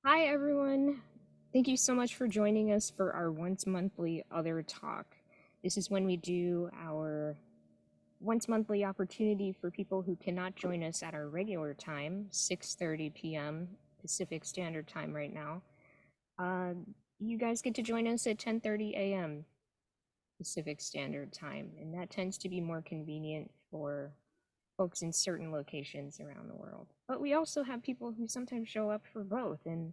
Hi, everyone. Thank you so much for joining us for our once monthly Other Talk. This is when we do our once monthly opportunity for people who cannot join us at our regular time, 6:30 p.m. Pacific Standard Time right now. Uh, you guys get to join us at 10:30 a.m. Pacific Standard Time, and that tends to be more convenient for folks in certain locations around the world. But we also have people who sometimes show up for both, and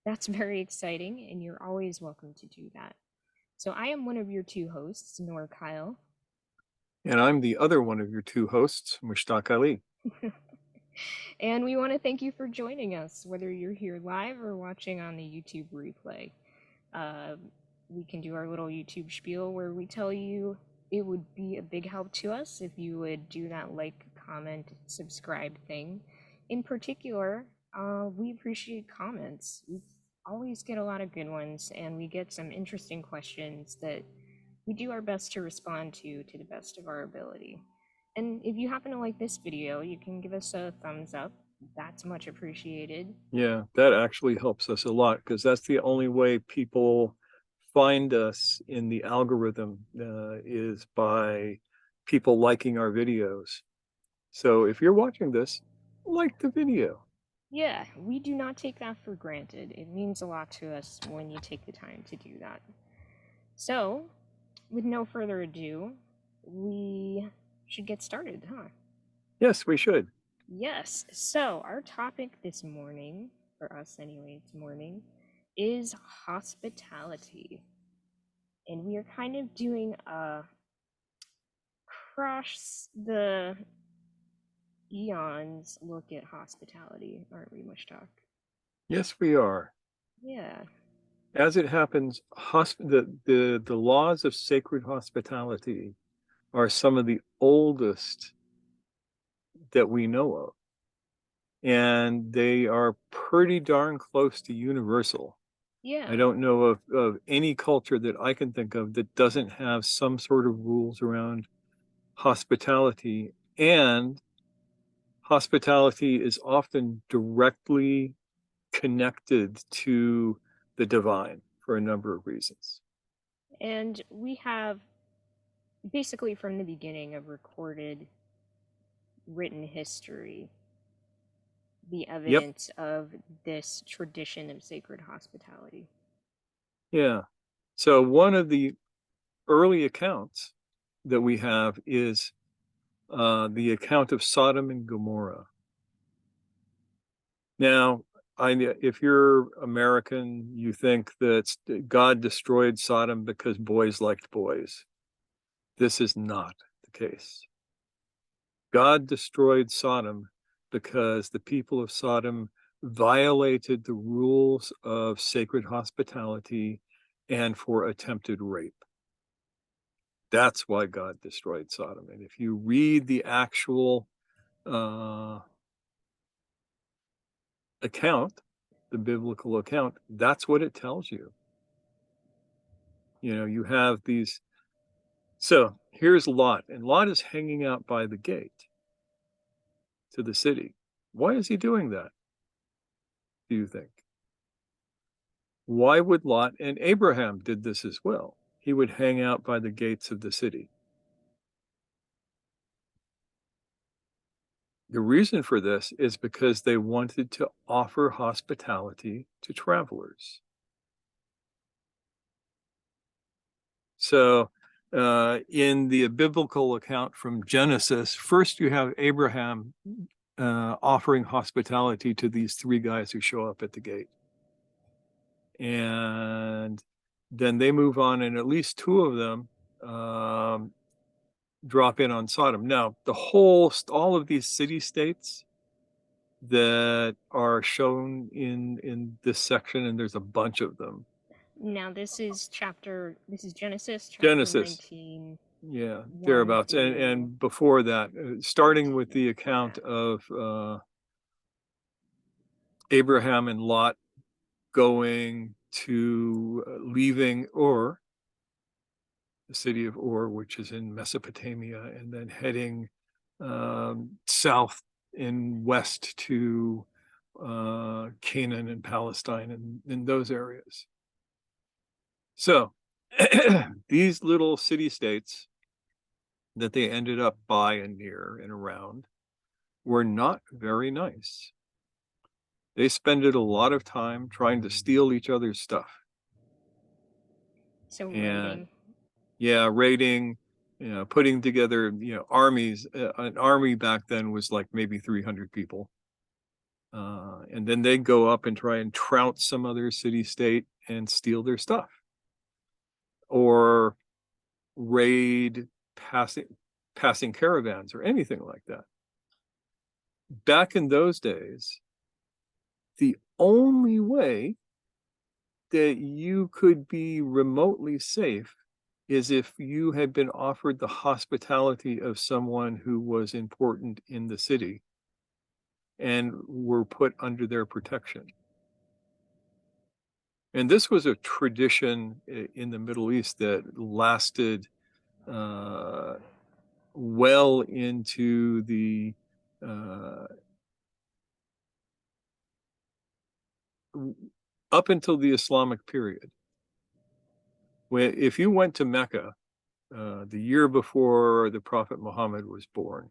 that's very exciting, and you're always welcome to do that. So I am one of your two hosts, Nor Kyle. And I'm the other one of your two hosts, Mushtaq Ali. And we want to thank you for joining us, whether you're here live or watching on the YouTube replay. Uh, we can do our little YouTube spiel where we tell you it would be a big help to us if you would do that like, comment, subscribe thing. In particular, we appreciate comments. We always get a lot of good ones, and we get some interesting questions that we do our best to respond to the best of our ability. And if you happen to like this video, you can give us a thumbs up. That's much appreciated. Yeah, that actually helps us a lot because that's the only way people find us in the algorithm is by people liking our videos. So if you're watching this, like the video. Yeah, we do not take that for granted. It means a lot to us when you take the time to do that. So, with no further ado, we should get started, huh? Yes, we should. Yes. So, our topic this morning, for us anyway, it's morning, is hospitality. And we are kind of doing a cross the eons look at hospitality, aren't we, Mushtaq? Yes, we are. Yeah. As it happens, the laws of sacred hospitality are some of the oldest that we know of. And they are pretty darn close to universal. I Yeah. don't know of any culture that I can think of that doesn't have some sort of rules around hospitality. And hospitality is often directly connected to the divine for a number of reasons. And we have basically from the beginning of recorded written history the Yep. evidence of this tradition of sacred hospitality. Yeah. So one of the early accounts that we have is the account of Sodom and Gomorrah. Now, if you're American, you think that God destroyed Sodom because boys liked boys. This is not the case. God destroyed Sodom because the people of Sodom violated the rules of sacred hospitality and for attempted rape. That's why God destroyed Sodom. And if you read the actual account, the biblical account, that's what it tells you. You know, you have these. So here's Lot, and Lot is hanging out by the gate to the city. Why is he doing that, do you think? Why would Lot, and Abraham did this as well? He would hang out by the gates of the city. The reason for this is because they wanted to offer hospitality to travelers. So, in the biblical account from Genesis, first you have Abraham offering hospitality to these three guys who show up at the gate. And then they move on, and at least two of them drop in on Sodom. Now, all of these city states that are shown in this section, and there's a bunch of them. Now, this is Genesis chapter Genesis, 19, yeah, 1 thereabouts, and through before that, starting with 19. the account Yeah. of Abraham and Lot going to leaving Ur, the city of Ur, which is in Mesopotamia, and then heading south and west to Canaan and Palestine and in those areas. So these little city-states that they ended up by and near and around were not very nice. They spent a lot of time trying to steal each other's stuff. So And raiding. yeah, raiding, putting together, armies. An army back then was like maybe 300 people. And then they'd go up and try and trounce some other city-state and steal their stuff. Or raid passing caravans or anything like that. Back in those days, the only way that you could be remotely safe is if you had been offered the hospitality of someone who was important in the city and were put under their protection. And this was a tradition in the Middle East that lasted well into the up until the Islamic period. When, if you went to Mecca the year before the Prophet Muhammad was born,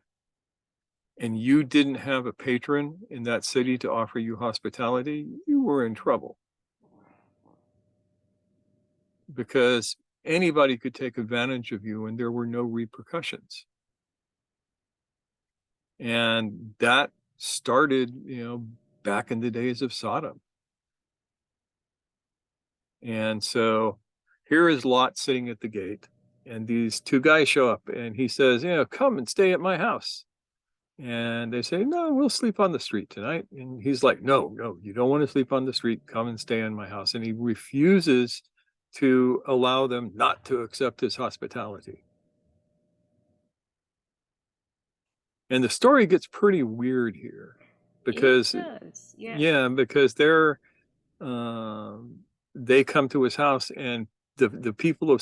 and you didn't have a patron in that city to offer you hospitality, you were in trouble. Because anybody could take advantage of you and there were no repercussions. And that started, back in the days of Sodom. And so here is Lot sitting at the gate, and these two guys show up, and he says, come and stay at my house. And they say, no, we'll sleep on the street tonight. And he's like, no, you don't want to sleep on the street. Come and stay in my house. And he refuses to allow them not to accept his hospitality. And the story gets pretty weird here because, it does. yeah, because they come to his house, and the people of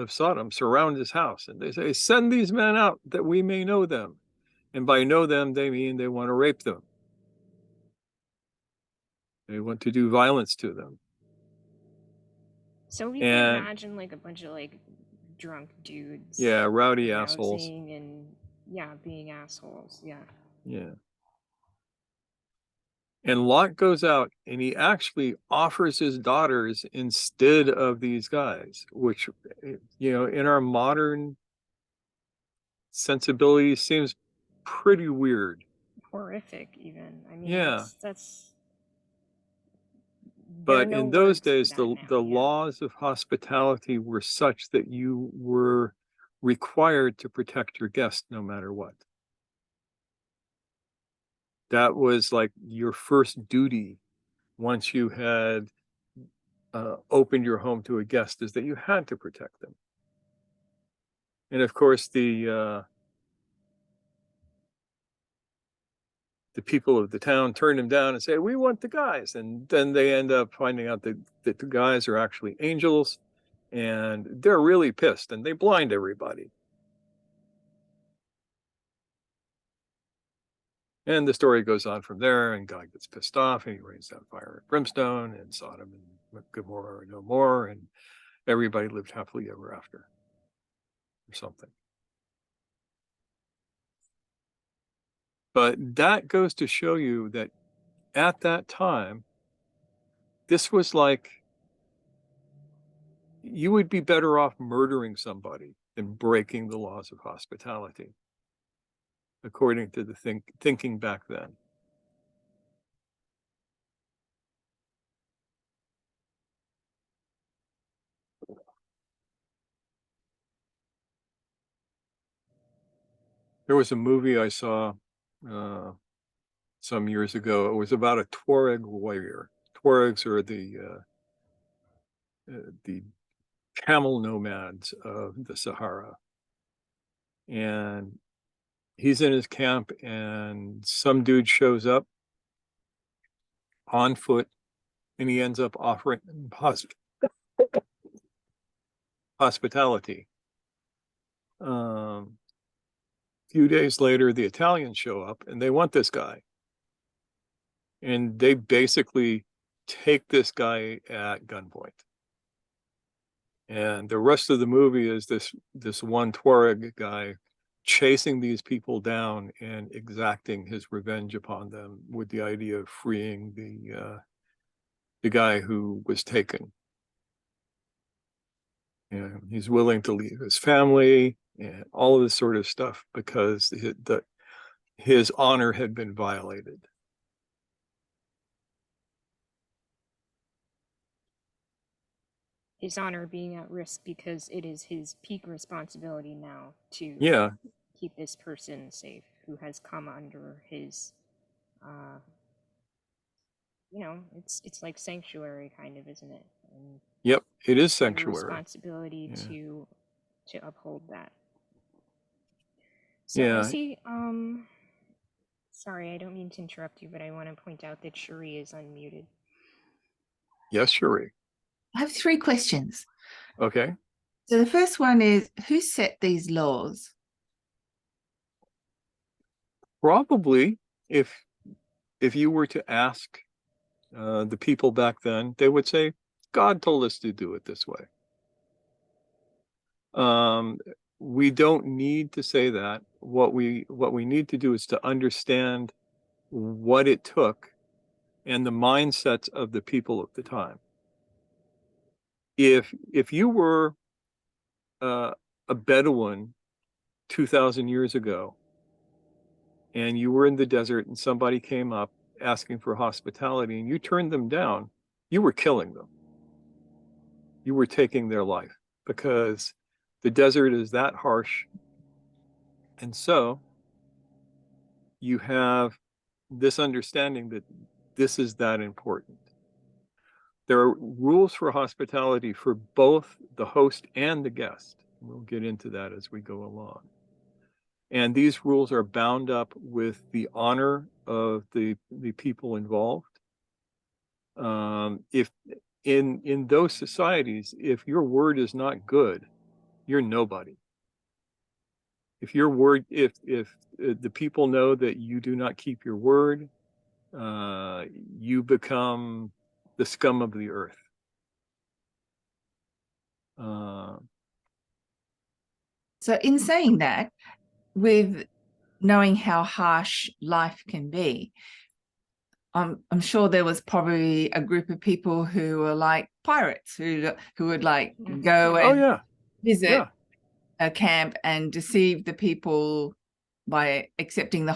Sodom surround his house, and they say, send these men out that we may know them. And by know them, they mean they want to rape them. They want to do violence to them. So we can imagine like a bunch of like drunk dudes. Yeah, rowdy assholes. And being assholes. Yeah. Yeah. And Lot goes out and he actually offers his daughters instead of these guys, which, in our modern sensibility seems pretty weird. Horrific, even. I mean, yeah. that's But in those days, the laws of hospitality were such that you were required to protect your guest no matter what. That was like your first duty once you had opened your home to a guest, is that you had to protect them. And of course, the people of the town turn them down and say, we want the guys. And then they end up finding out that the guys are actually angels, and they're really pissed and they blind everybody. And the story goes on from there, and God gets pissed off and he rains down fire and brimstone, and Sodom and Gomorrah are no more, and everybody lived happily ever after, or something. But that goes to show you that at that time, this was like, you would be better off murdering somebody than breaking the laws of hospitality, according to the thinking back then. There was a movie I saw some years ago. It was about a Tuareg warrior. Tuaregs are the camel nomads of the Sahara. And he's in his camp, and some dude shows up on foot, and he ends up offering hospitality. A few days later, the Italians show up, and they want this guy. And they basically take this guy at gunpoint. And the rest of the movie is this one Tuareg guy chasing these people down and exacting his revenge upon them with the idea of freeing the guy who was taken. And he's willing to leave his family and all of this sort of stuff because his honor had been violated. His honor being at risk because it is his peak responsibility now to Yeah, keep this person safe who has come under his uh it's like sanctuary kind of, isn't it? And yep, it is he had a sanctuary. responsibility Yeah, to uphold that. So I yeah, see, sorry, I don't mean to interrupt you, but I want to point out that Cherie is unmuted. yes, Cherie. I have 3 questions. Okay. So the first one is, who set these laws? Probably if you were to ask the people back then, they would say, God told us to do it this way. We don't need to say that. What we need to do is to understand what it took and the mindsets of the people at the time. If you were a Bedouin 2,000 years ago, and you were in the desert and somebody came up asking for hospitality and you turned them down, you were killing them. You were taking their life because the desert is that harsh. And so you have this understanding that this is that important. There are rules for hospitality for both the host and the guest. We'll get into that as we go along. And these rules are bound up with the honor of the people involved. If in those societies, if your word is not good, you're nobody. If your word, if the people know that you do not keep your word, you become the scum of the earth. So in saying that, with knowing how harsh life can be, I'm sure there was probably a group of people who were like pirates who would like go Oh and yeah, visit yeah, a camp and deceive the people by accepting the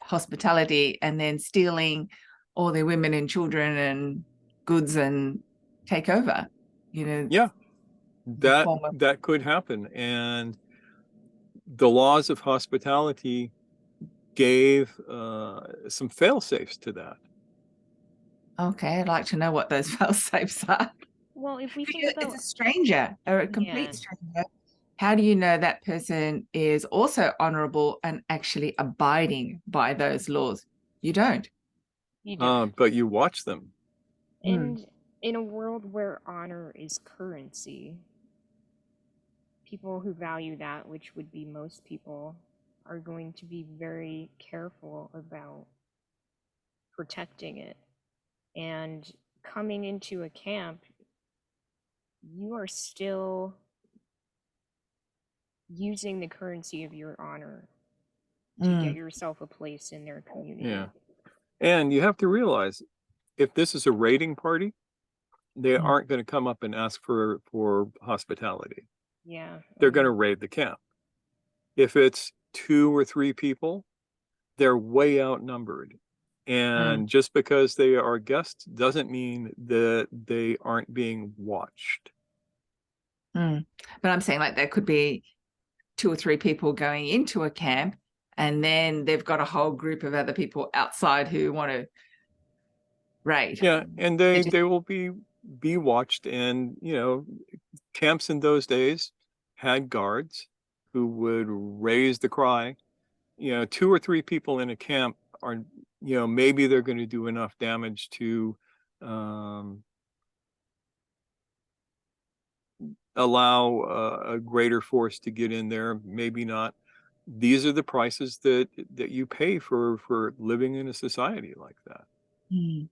hospitality and then stealing all their women and children and goods and take over. yeah. That form of that could happen, and the laws of hospitality gave some fail safes to that. Okay, I'd like to know what those fail safes are. Well, if we think Because about, it's a stranger or a complete stranger, how do you know that person is also honorable and actually abiding by those laws? You don't. you don't. But you watch them. And in a world where honor is currency, people who value that, which would be most people, are going to be very careful about protecting it. And coming into a camp, you are still using the currency of your honor to get yourself a place in their community. Yeah. And you have to realize, if this is a raiding party, they aren't going to come up and ask for hospitality. Yeah. They're going to raid the camp. If it's 2 or 3 people, they're way outnumbered. And just because they are guests doesn't mean that they aren't being watched. But I'm saying, like, there could be 2 or 3 people going into a camp, and then they've got a whole group of other people outside who want to raid. Yeah, and they will be watched. And camps in those days had guards who would raise the cry. 2 or 3 people in a camp are, maybe they're going to do enough damage to allow a greater force to get in there. Maybe not. These are the prices that you pay for living in a society like that.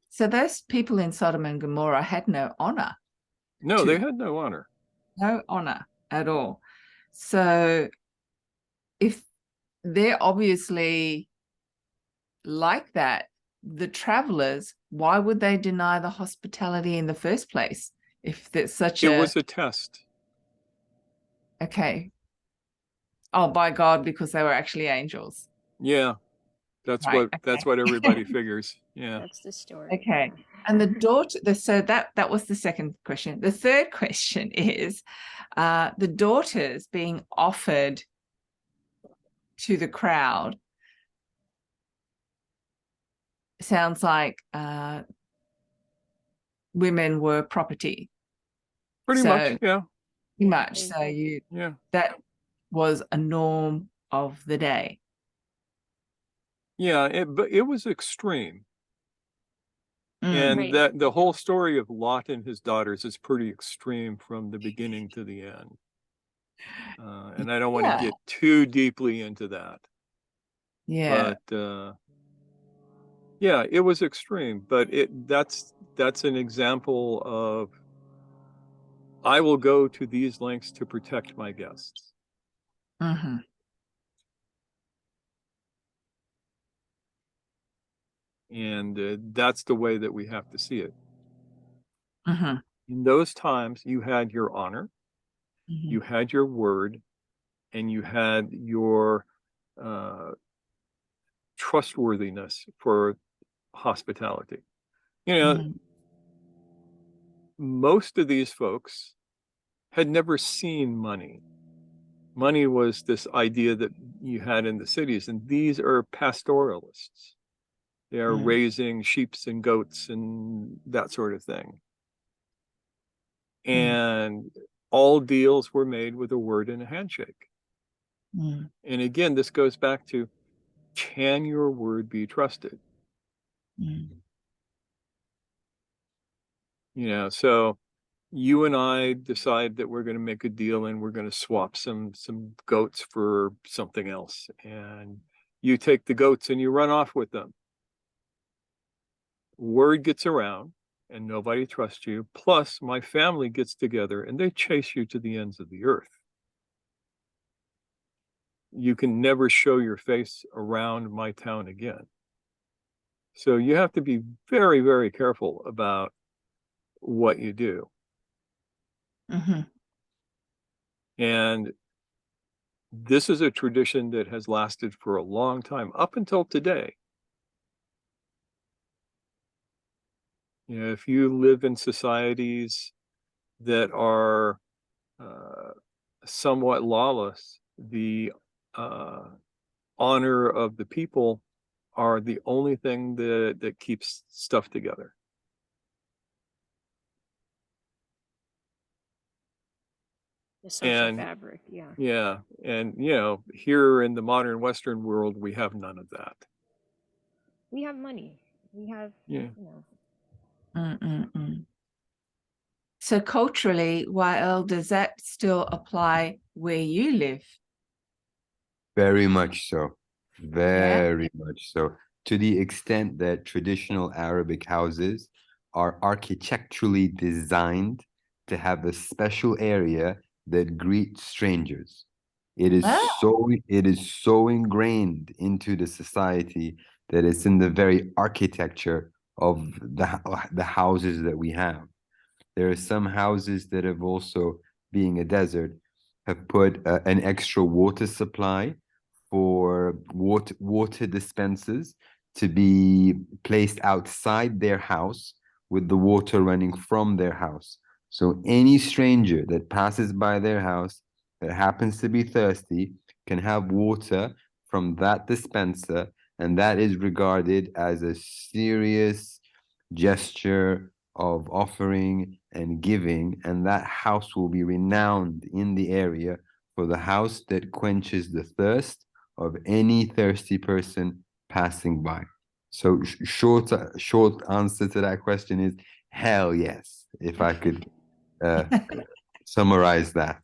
So those people in Sodom and Gomorrah had no honor. No, they had no honor. No honor at all. So if they're obviously like that, the travelers, why would they deny the hospitality in the first place? If there's such It was a test. Okay. Oh, by God, because they were actually angels. Yeah. That's Right. that's what everybody figures. Yeah. That's the story. Okay. And the daughter, so that was the second question. The third question is the daughters being offered to the crowd sounds like women were property. Pretty much, yeah. Pretty much. So that was a norm of the day. Yeah, but it was extreme. And Right. that the whole story of Lot and his daughters is pretty extreme from the beginning to the end. And I don't want to get too deeply into that. Yeah. But yeah, it was extreme. But that's an example of I will go to these lengths to protect my guests. Mm-hmm. And that's the way that we have to see it. Mm-hmm. In those times, you had your honor, you had your word, and you had your trustworthiness for hospitality. You know, most of these folks had never seen money. Money was this idea that you had in the cities, and these are pastoralists. They are raising sheep and goats and that sort of thing. And all deals were made with a word and a handshake. And again, this goes back to, can your word be trusted? You know, so you and I decide that we're going to make a deal and we're going to swap some goats for something else. And you take the goats and you run off with them. Word gets around and nobody trusts you. Plus, my family gets together and they chase you to the ends of the earth. You can never show your face around my town again. So you have to be very, very careful about what you do. And this is a tradition that has lasted for a long time, up until today. You know, if you live in societies that are somewhat lawless, the honor of the people are the only thing that keeps stuff together. The social fabric, yeah. Yeah, and you know, here in the modern Western world, we have none of that. We have money. We have, you know. So culturally, Wael, does that still apply where you live? Very much so. Very much so. To the extent that traditional Arabic houses are architecturally designed to have a special area that greets strangers. It is so ingrained into the society that it's in the very architecture of the houses that we have. There are some houses that have also, being a desert, have put an extra water supply for water dispensers to be placed outside their house with the water running from their house. So any stranger that passes by their house that happens to be thirsty can have water from that dispenser, and that is regarded as a serious gesture of offering and giving, and that house will be renowned in the area for the house that quenches the thirst of any thirsty person passing by. So short answer to that question is hell yes, if I could summarize that.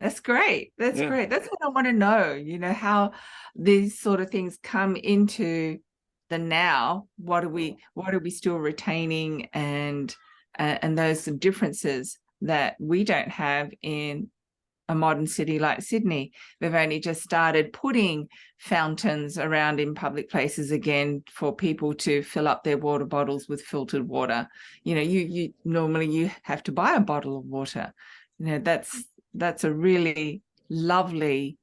That's great. That's great. That's what I want to know, you know, how these sort of things come into the now, what are we still retaining, and those differences that we don't have in a modern city like Sydney. We've only just started putting fountains around in public places again for people to fill up their water bottles with filtered water. You know, you normally have to buy a bottle of water. You know, that's a really lovely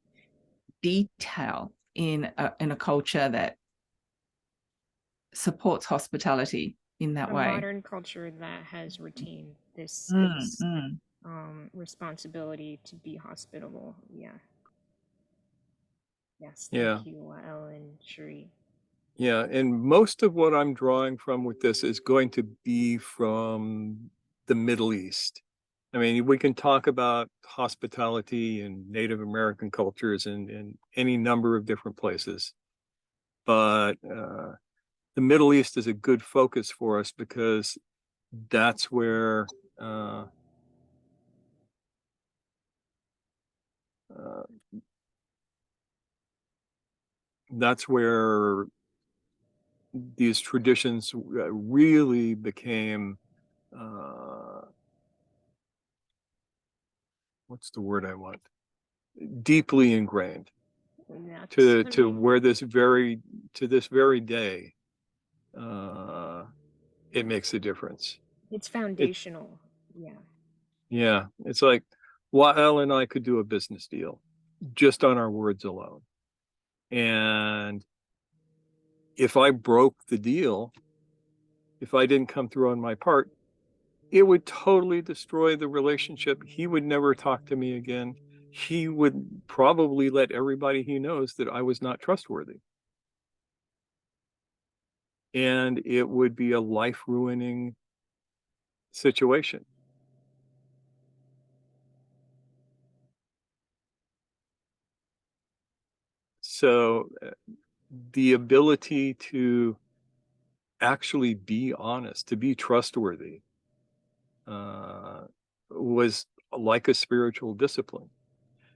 detail in a culture that supports hospitality in that A way. modern culture that has retained this responsibility to be hospitable. Yeah. Yes. Yeah. Thank you, Ellen, Cherie. Yeah, and most of what I'm drawing from with this is going to be from the Middle East. I mean, we can talk about hospitality in Native American cultures in any number of different places, but the Middle East is a good focus for us because that's where these traditions really became what's the word I want? Deeply ingrained to where this very day it makes a difference. It's foundational. Yeah, it's like Wael and I could do a business deal just on our words alone, and if I broke the deal, if I didn't come through on my part, it would totally destroy the relationship. He would never talk to me again. He would probably let everybody he knows that I was not trustworthy. And it would be a life-ruining situation. So the ability to actually be honest, to be trustworthy, was like a spiritual discipline.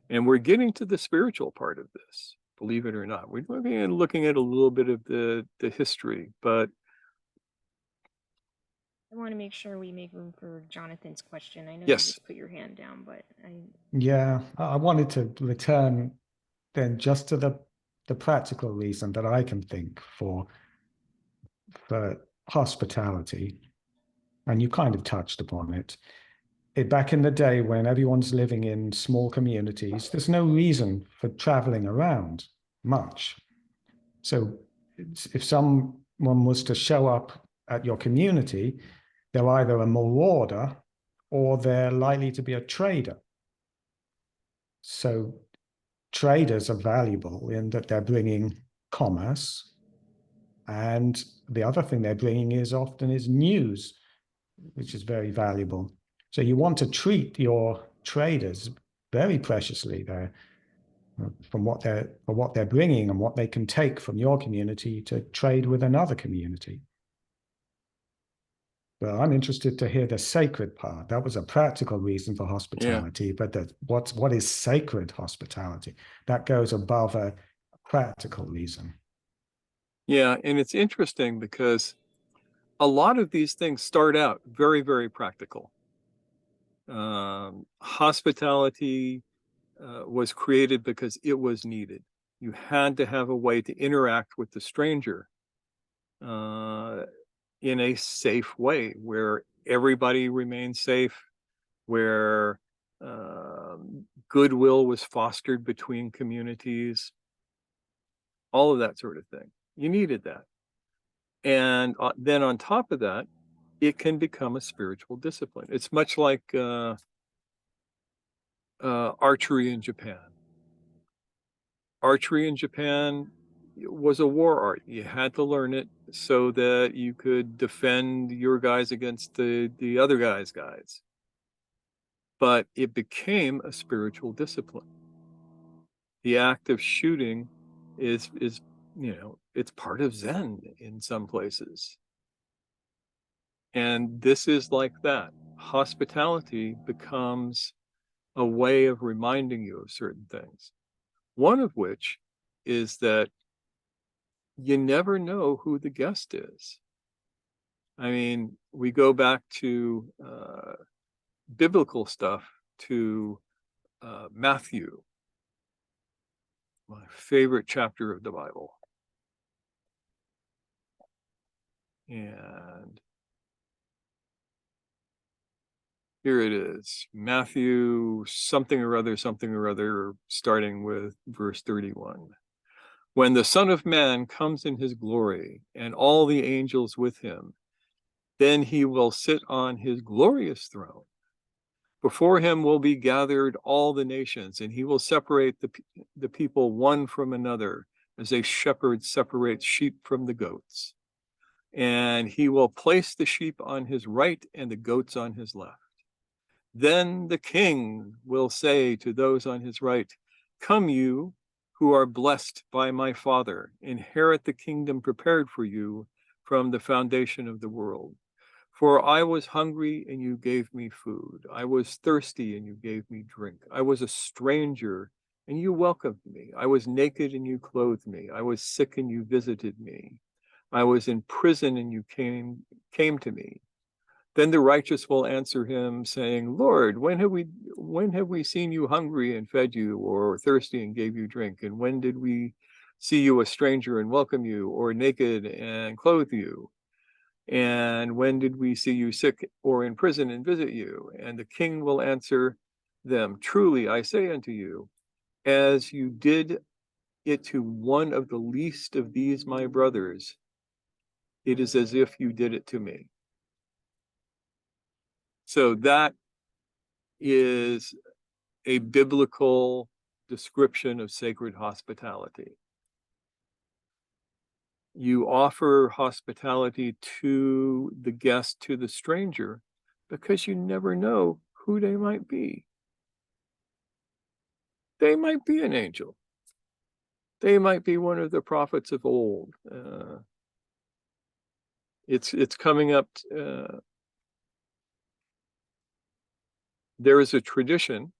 And we're getting to the spiritual part of this, believe it or not. We're looking at a little bit of the history, but I want to make sure we make room for Jonathan's question. I know yes. you just put your hand down, but Yeah, I wanted to return then just to the practical reason that I can think for hospitality, and you kind of touched upon it. Back in the day when everyone's living in small communities, there's no reason for traveling around much. So if someone was to show up at your community, they're either a marauder or they're likely to be a trader. So traders are valuable in that they're bringing commerce, and the other thing they're bringing is news, which is very valuable. So you want to treat your traders very preciously there, from what they're bringing and what they can take from your community to trade with another community. But I'm interested to hear the sacred part. That was a practical reason for hospitality, but what is sacred hospitality? That goes above a practical reason. Yeah, and it's interesting because a lot of these things start out very, very practical. Hospitality was created because it was needed. You had to have a way to interact with the stranger in a safe way, where everybody remained safe, where goodwill was fostered between communities, all of that sort of thing. You needed that. And then on top of that, it can become a spiritual discipline. It's much like archery in Japan. Archery in Japan was a war art. You had to learn it so that you could defend your guys against the other guys' guys. But it became a spiritual discipline. The act of shooting is it's part of Zen in some places. And this is like that. Hospitality becomes a way of reminding you of certain things. One of which is that you never know who the guest is. I mean, we go back to biblical stuff, to Matthew, my favorite chapter of the Bible. And here it is, Matthew something or other, starting with verse 31. When the Son of Man comes in his glory, and all the angels with him, then he will sit on his glorious throne. Before him will be gathered all the nations, and he will separate the people one from another, as a shepherd separates sheep from the goats. And he will place the sheep on his right and the goats on his left. Then the king will say to those on his right, "Come, you who are blessed by my Father, inherit the kingdom prepared for you from the foundation of the world. For I was hungry, and you gave me food. I was thirsty, and you gave me drink. I was a stranger, and you welcomed me. I was naked, and you clothed me. I was sick, and you visited me. I was in prison, and you came to me." Then the righteous will answer him, saying, "Lord, when have we seen you hungry and fed you, or thirsty and gave you drink? And when did we see you a stranger and welcome you, or naked and clothe you? And when did we see you sick or in prison and visit you?" And the king will answer them, "Truly I say unto you, as you did it to one of the least of these my brothers, it is as if you did it to me." So that is a biblical description of sacred hospitality. You offer hospitality to the guest, to the stranger, because you never know who they might be. They might be an angel. They might be one of the prophets of old. It's coming up. There is a tradition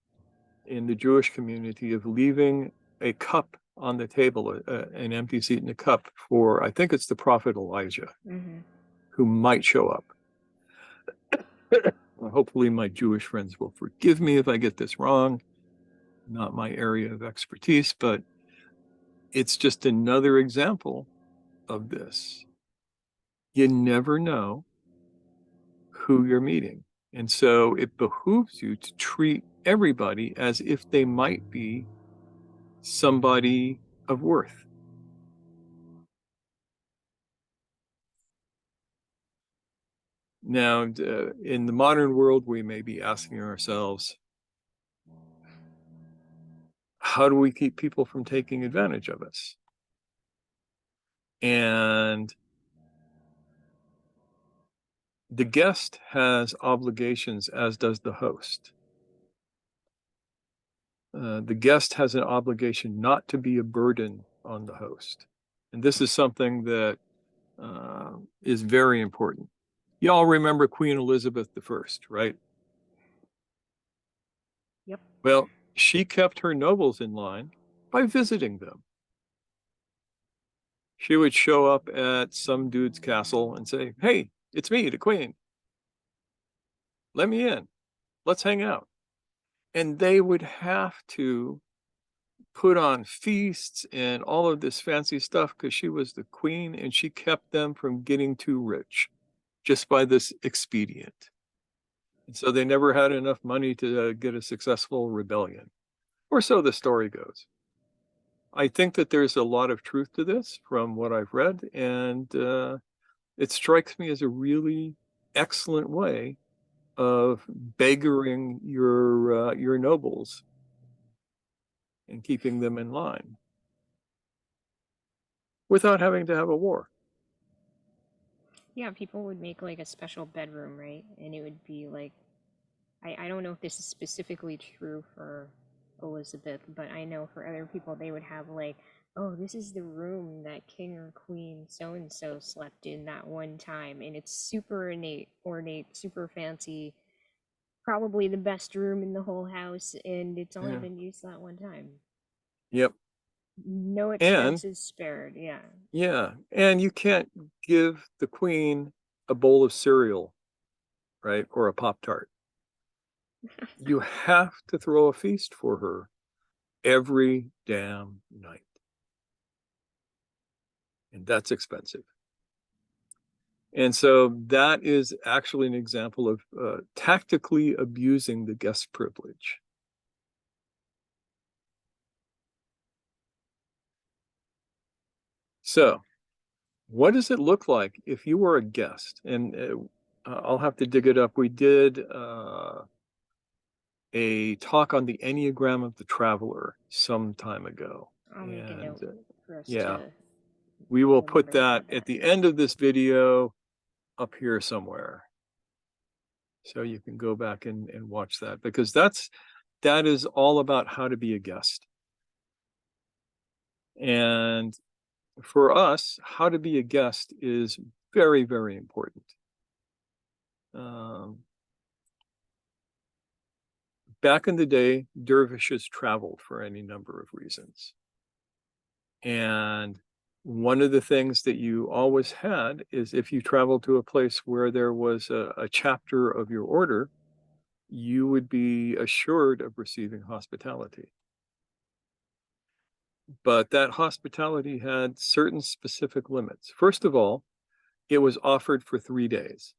in the Jewish community of leaving a cup on the table, an empty seat in a cup, for, I think it's the prophet Elijah, who might show up. Hopefully my Jewish friends will forgive me if I get this wrong. Not my area of expertise, but it's just another example of this. You never know who you're meeting. And so it behooves you to treat everybody as if they might be somebody of worth. Now, in the modern world, we may be asking ourselves, how do we keep people from taking advantage of us? And the guest has obligations, as does the host. The guest has an obligation not to be a burden on the host. And this is something that is very important. Y'all remember Queen Elizabeth I, right? Yep. Well, she kept her nobles in line by visiting them. She would show up at some dude's castle and say, "Hey, it's me, the queen. Let me in. Let's hang out." And they would have to put on feasts and all of this fancy stuff because she was the queen, and she kept them from getting too rich just by this expedient. And so they never had enough money to get a successful rebellion, or so the story goes. I think that there's a lot of truth to this from what I've read, and it strikes me as a really excellent way of beggaring your nobles and keeping them in line without having to have a war. Yeah, people would make like a special bedroom, right? And it would be like, I don't know if this is specifically true for Elizabeth, but I know for other people they would have like, oh, this is the room that king or queen so and so slept in that one time, and it's super ornate, super fancy, probably the best room in the whole house, and it's only been used that one time. Yep. No And expenses spared. Yeah. yeah, and you can't give the queen a bowl of cereal, right? Or a Pop-Tart. You have to throw a feast for her every damn night. And that's expensive. And so that is actually an example of tactically abusing the guest privilege. So, what does it look like if you were a guest? And I'll have to dig it up. We did a talk on the Enneagram of the Traveler some time ago. I'll make a note for us yeah, to we will remember put to that add that. at the end of this video up here somewhere. So you can go back and watch that, because that is all about how to be a guest. And for us, how to be a guest is very, very important. Back in the day, dervishes traveled for any number of reasons. And one of the things that you always had is, if you traveled to a place where there was a chapter of your order, you would be assured of receiving hospitality. But that hospitality had certain specific limits. First of all, it was offered for 3 days.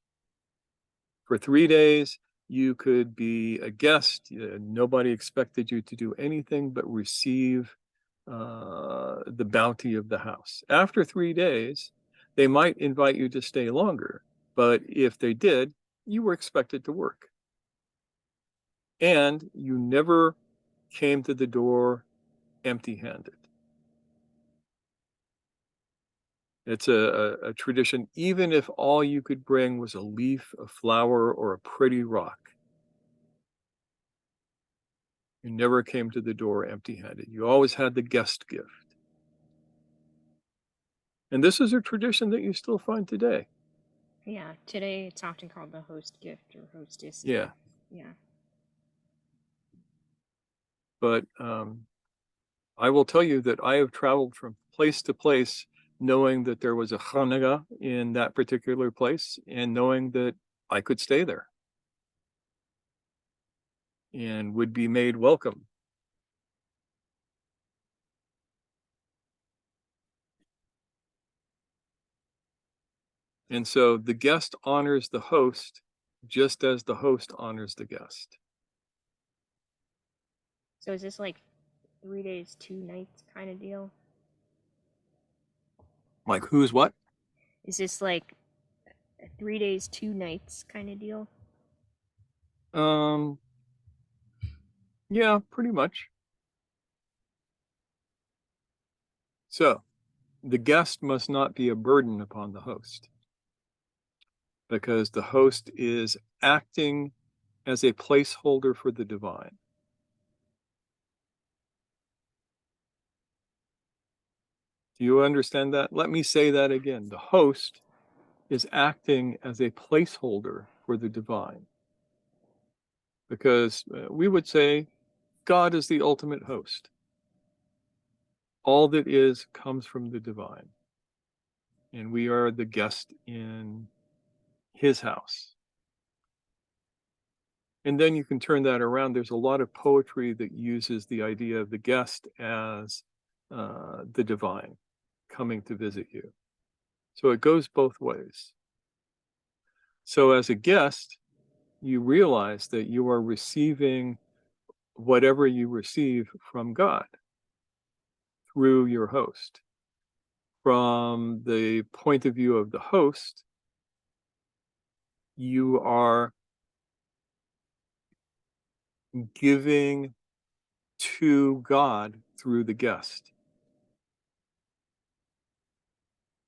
For 3 days, you could be a guest. Nobody expected you to do anything but receive the bounty of the house. After 3 days, they might invite you to stay longer, but if they did, you were expected to work. And you never came to the door empty-handed. It's a tradition, even if all you could bring was a leaf, a flower, or a pretty rock. You never came to the door empty-handed. You always had the guest gift. And this is a tradition that you still find today. Yeah, today it's often called the host gift or hostess Yeah. gift. Yeah. But I will tell you that I have traveled from place to place knowing that there was a khanagah in that particular place, and knowing that I could stay there and would be made welcome. And so the guest honors the host just as the host honors the guest. So is this like 3 days, 2 nights kind of deal? Like, who's what? Is this like a 3 days, 2 nights kind of deal? Yeah, pretty much. So the guest must not be a burden upon the host, because the host is acting as a placeholder for the divine. Do you understand that? Let me say that again. The host is acting as a placeholder for the divine, because we would say God is the ultimate host. All that is comes from the divine, and we are the guest in his house. And then you can turn that around. There's a lot of poetry that uses the idea of the guest as the divine coming to visit you. So it goes both ways. So as a guest, you realize that you are receiving whatever you receive from God through your host. From the point of view of the host, you are giving to God through the guest.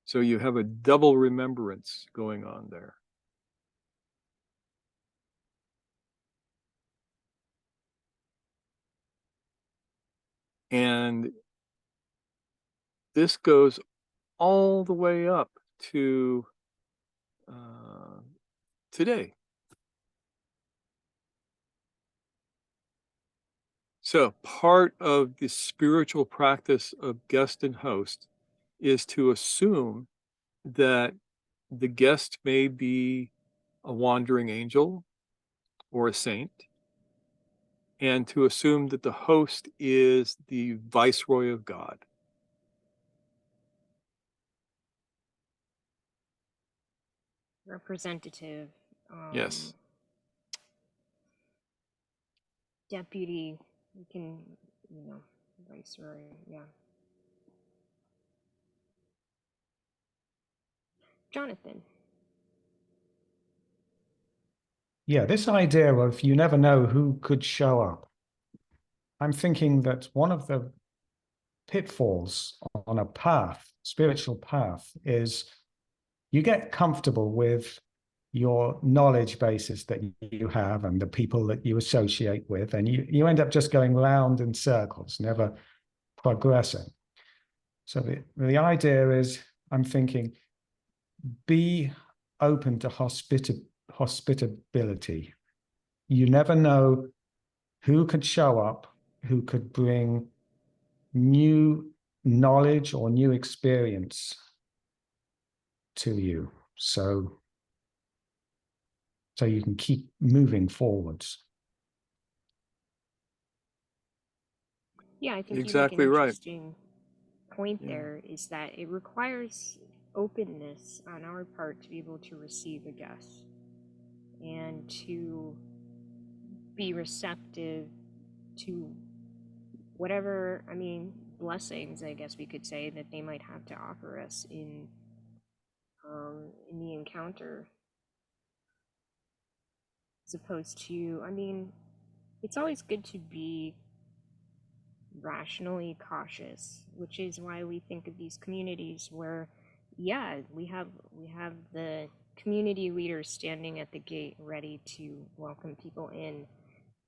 So you have a double remembrance going on there. And this goes all the way up to today. So part of the spiritual practice of guest and host is to assume that the guest may be a wandering angel or a saint, and to assume that the host is the viceroy of God. Representative. Yes. Deputy. You can, viceroy. Yeah. Jonathan. Yeah, this idea of you never know who could show up. I'm thinking that one of the pitfalls on a path, spiritual path, is you get comfortable with your knowledge basis that you have and the people that you associate with, and you end up just going round in circles, never progressing. So the idea is, I'm thinking, be open to hospitability. You never know who could show up, who could bring new knowledge or new experience to you. So you can keep moving forwards. Yeah, I think Exactly you make an right. interesting point Yeah. there, is that it requires openness on our part to be able to receive a guest and to be receptive to whatever, blessings, I guess we could say, that they might have to offer us in the encounter, as opposed to, it's always good to be rationally cautious, which is why we think of these communities where, yeah, we have the community leaders standing at the gate ready to welcome people in,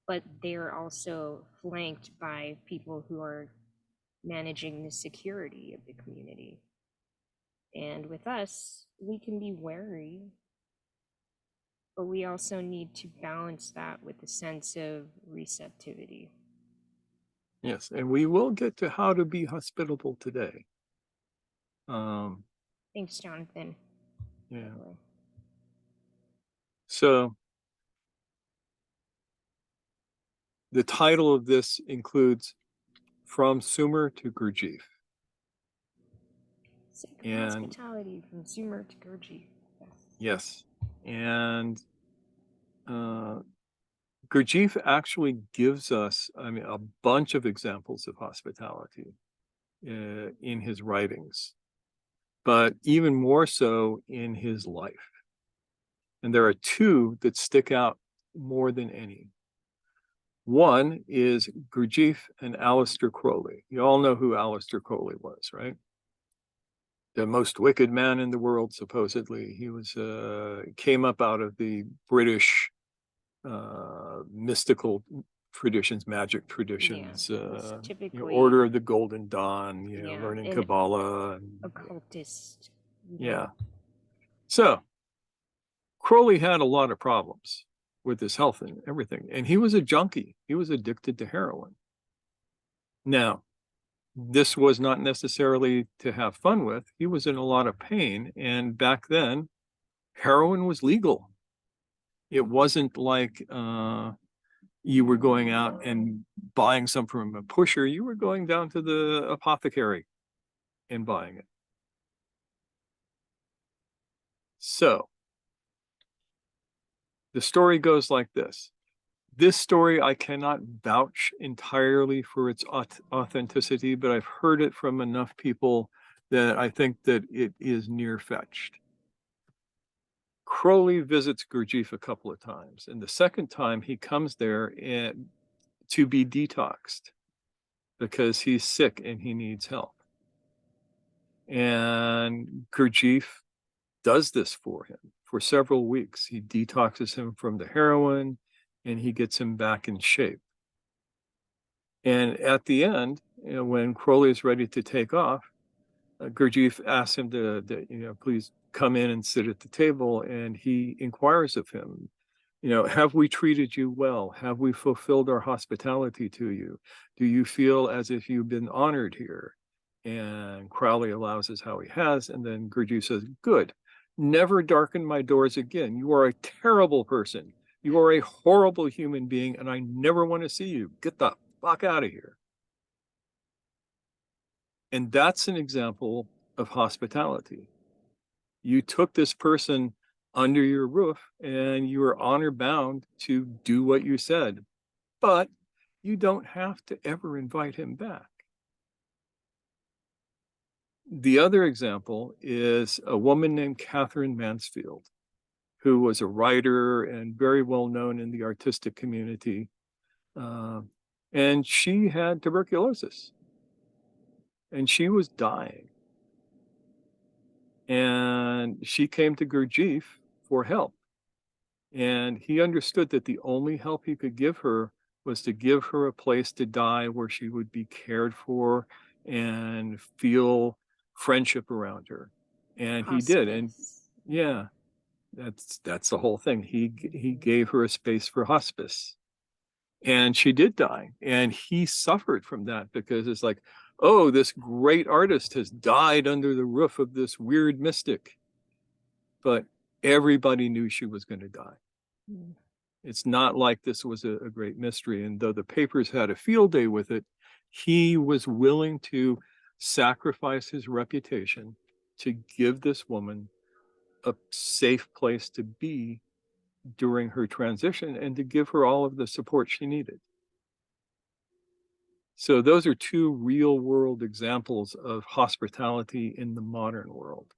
but they're also flanked by people who are managing the security of the community. And with us, we can be wary, but we also need to balance that with a sense of receptivity. Yes, and we will get to how to be hospitable today. Thanks, Jonathan. Yeah. So the title of this includes From Sumer to Gurdjieff. Sacred hospitality from Sumer to Gurdjieff. Yes. And Gurdjieff actually gives us, a bunch of examples of hospitality in his writings, but even more so in his life. And there are two that stick out more than any. One is Gurdjieff and Aleister Crowley. You all know who Aleister Crowley was, right? The most wicked man in the world, supposedly. He was came up out of the British mystical traditions, magic traditions, typically Order of the Golden Dawn, Yeah, learning and Kabbalah. occultist. Yeah. So Crowley had a lot of problems with his health and everything, and he was a junkie. He was addicted to heroin. Now, this was not necessarily to have fun with. He was in a lot of pain, and back then, heroin was legal. It wasn't like you were going out and buying some from a pusher. You were going down to the apothecary and buying it. So the story goes like this. This story, I cannot vouch entirely for its authenticity, but I've heard it from enough people that I think that it is near-fetched. Crowley visits Gurdjieff a couple of times, and the second time he comes there to be detoxed because he's sick and he needs help. And Gurdjieff does this for him for several weeks. He detoxes him from the heroin and he gets him back in shape. And at the end, when Crowley is ready to take off, Gurdjieff asks him to please come in and sit at the table. And he inquires of him, You know, have we treated you well? Have we fulfilled our hospitality to you? Do you feel as if you've been honored here? And Crowley allows us how he has, and then Gurdjieff says, good, never darken my doors again. You are a terrible person. You are a horrible human being, and I never want to see you. Get the fuck out of here. And that's an example of hospitality. You took this person under your roof and you are honor bound to do what you said, but you don't have to ever invite him back. The other example is a woman named Catherine Mansfield, who was a writer and very well known in the artistic community. And she had tuberculosis and she was dying. And she came to Gurdjieff for help. And he understood that the only help he could give her was to give her a place to die where she would be cared for and feel friendship around her. And he did. And yeah, that's the whole thing. He gave her a space for hospice. And she did die. And he suffered from that because it's like, oh, this great artist has died under the roof of this weird mystic. But everybody knew she was going to die. Mm. It's not like this was a great mystery. And though the papers had a field day with it, he was willing to sacrifice his reputation to give this woman a safe place to be during her transition and to give her all of the support she needed. So those are two real world examples of hospitality in the modern world.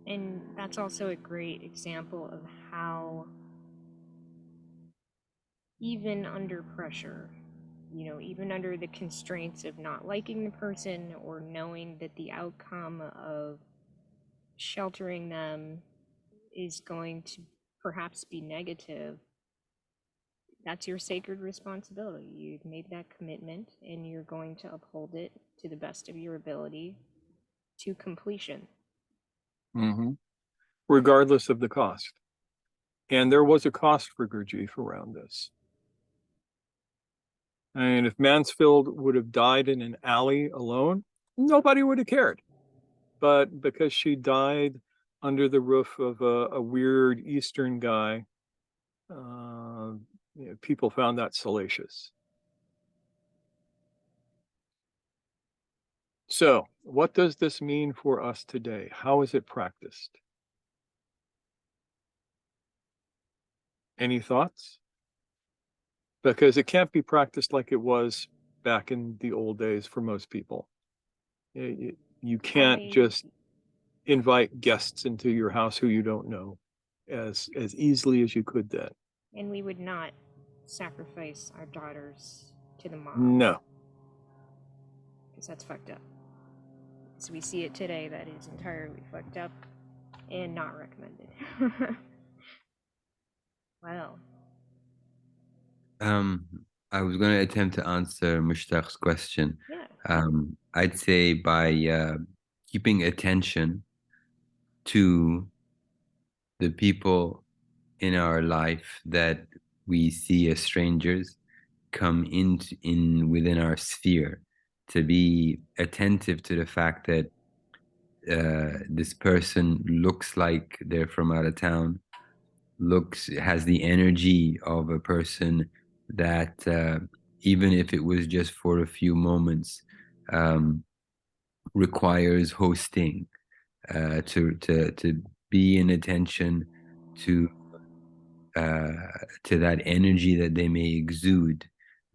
And that's also a great example of how even under pressure, you know, even under the constraints of not liking the person or knowing that the outcome of sheltering them is going to perhaps be negative, that's your sacred responsibility. You've made that commitment and you're going to uphold it to the best of your ability to completion. Mm-hmm. Regardless of the cost. And there was a cost for Gurdjieff around this. And if Mansfield would have died in an alley alone, nobody would have cared. But because she died under the roof of a weird Eastern guy, you know, people found that salacious. So, what does this mean for us today? How is it practiced? Any thoughts? Because it can't be practiced like it was back in the old days for most people. You can't just invite guests into your house who you don't know as easily as you could then. And we would not sacrifice our daughters to the mob. No. Because that's fucked up. So we see it today, that is entirely fucked up and not recommended. Wow. I was going to attempt to answer Mushtaq's question. Yeah. I'd say by keeping attention to the people in our life that we see as strangers come in within our sphere, to be attentive to the fact that this person looks like they're from out of town, has the energy of a person that even if it was just for a few moments, requires hosting, to be in attention to that energy that they may exude,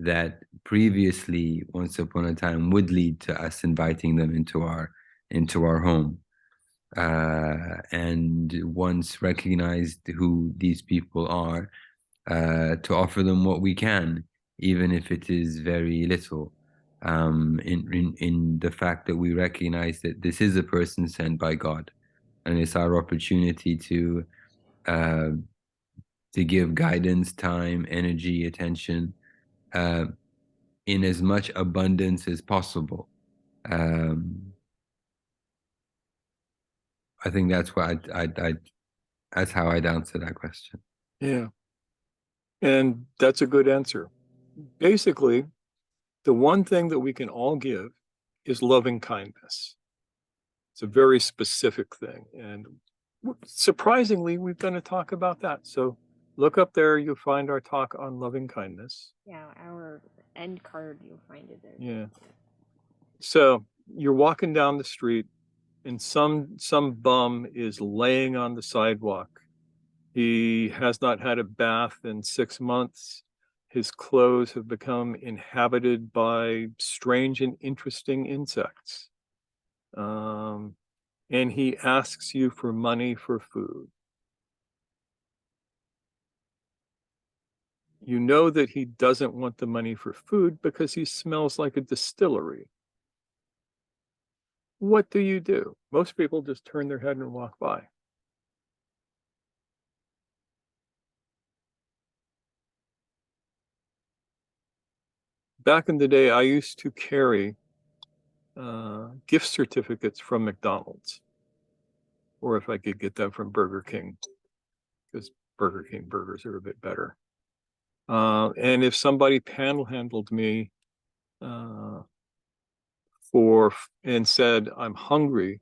that previously, once upon a time, would lead to us inviting them into our home. And once recognized who these people are, to offer them what we can, even if it is very little, in the fact that we recognize that this is a person sent by God, and it's our opportunity to give guidance, time, energy, attention, in as much abundance as possible. I think that's what that's how I'd answer that question. Yeah. And that's a good answer. Basically, the one thing that we can all give is loving kindness. It's a very specific thing. And surprisingly, we've done a talk about that. So look up there, you'll find our talk on loving kindness. Yeah, our end card, you'll find it there. Yeah. So you're walking down the street and some bum is laying on the sidewalk. He has not had a bath in 6 months. His clothes have become inhabited by strange and interesting insects. And he asks you for money for food. You know that he doesn't want the money for food because he smells like a distillery. What do? Most people just turn their head and walk by. Back in the day, I used to carry gift certificates from McDonald's, or if I could get them from Burger King, because Burger King burgers are a bit better. And if somebody panhandled me and said, I'm hungry,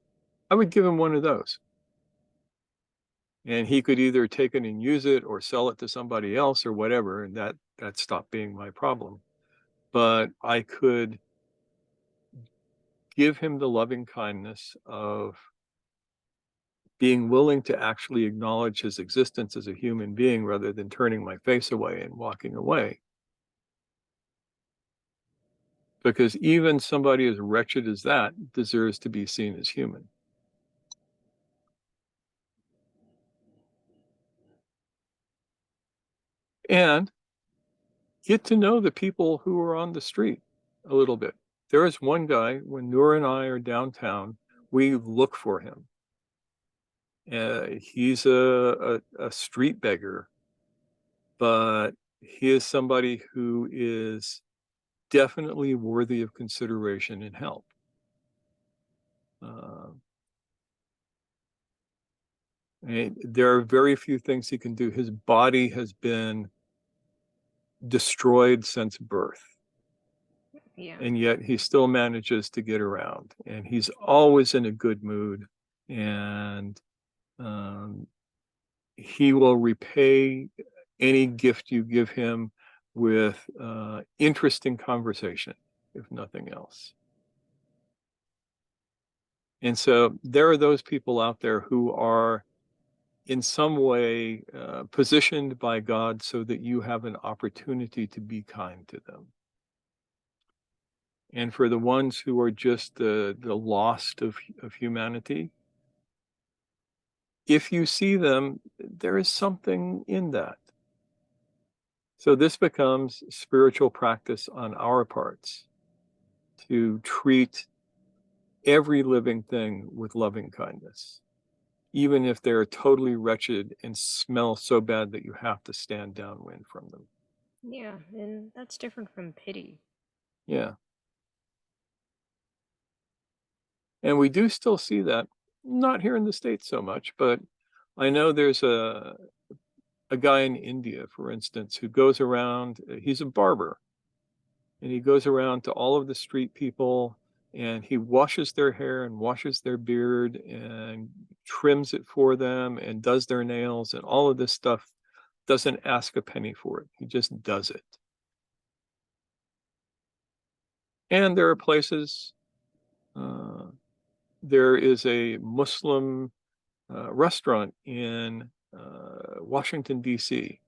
I would give him one of those. And he could either take it and use it or sell it to somebody else or whatever, and that stopped being my problem. But I could give him the loving kindness of being willing to actually acknowledge his existence as a human being rather than turning my face away and walking away. Because even somebody as wretched as that deserves to be seen as human. And get to know the people who are on the street a little bit. There is one guy, when Noor and I are downtown, we look for him. He's a street beggar, but he is somebody who is definitely worthy of consideration and help. There are very few things he can do. His body has been destroyed since birth. Yeah. And yet he still manages to get around, and he's always in a good mood, and he will repay any gift you give him with interesting conversation, if nothing else. And so there are those people out there who are in some way positioned by God so that you have an opportunity to be kind to them. And for the ones who are just the lost of humanity, if you see them, there is something in that. So this becomes spiritual practice on our parts to treat every living thing with loving kindness, even if they're totally wretched and smell so bad that you have to stand downwind from them. Yeah, and that's different from pity. Yeah. And we do still see that, not here in the States so much, but I know there's a guy in India, for instance, who goes around, he's a barber, and he goes around to all of the street people and he washes their hair and washes their beard and trims it for them and does their nails and all of this stuff, doesn't ask a penny for it. He just does it. And there are places, there is a Muslim restaurant in Washington, D.C.,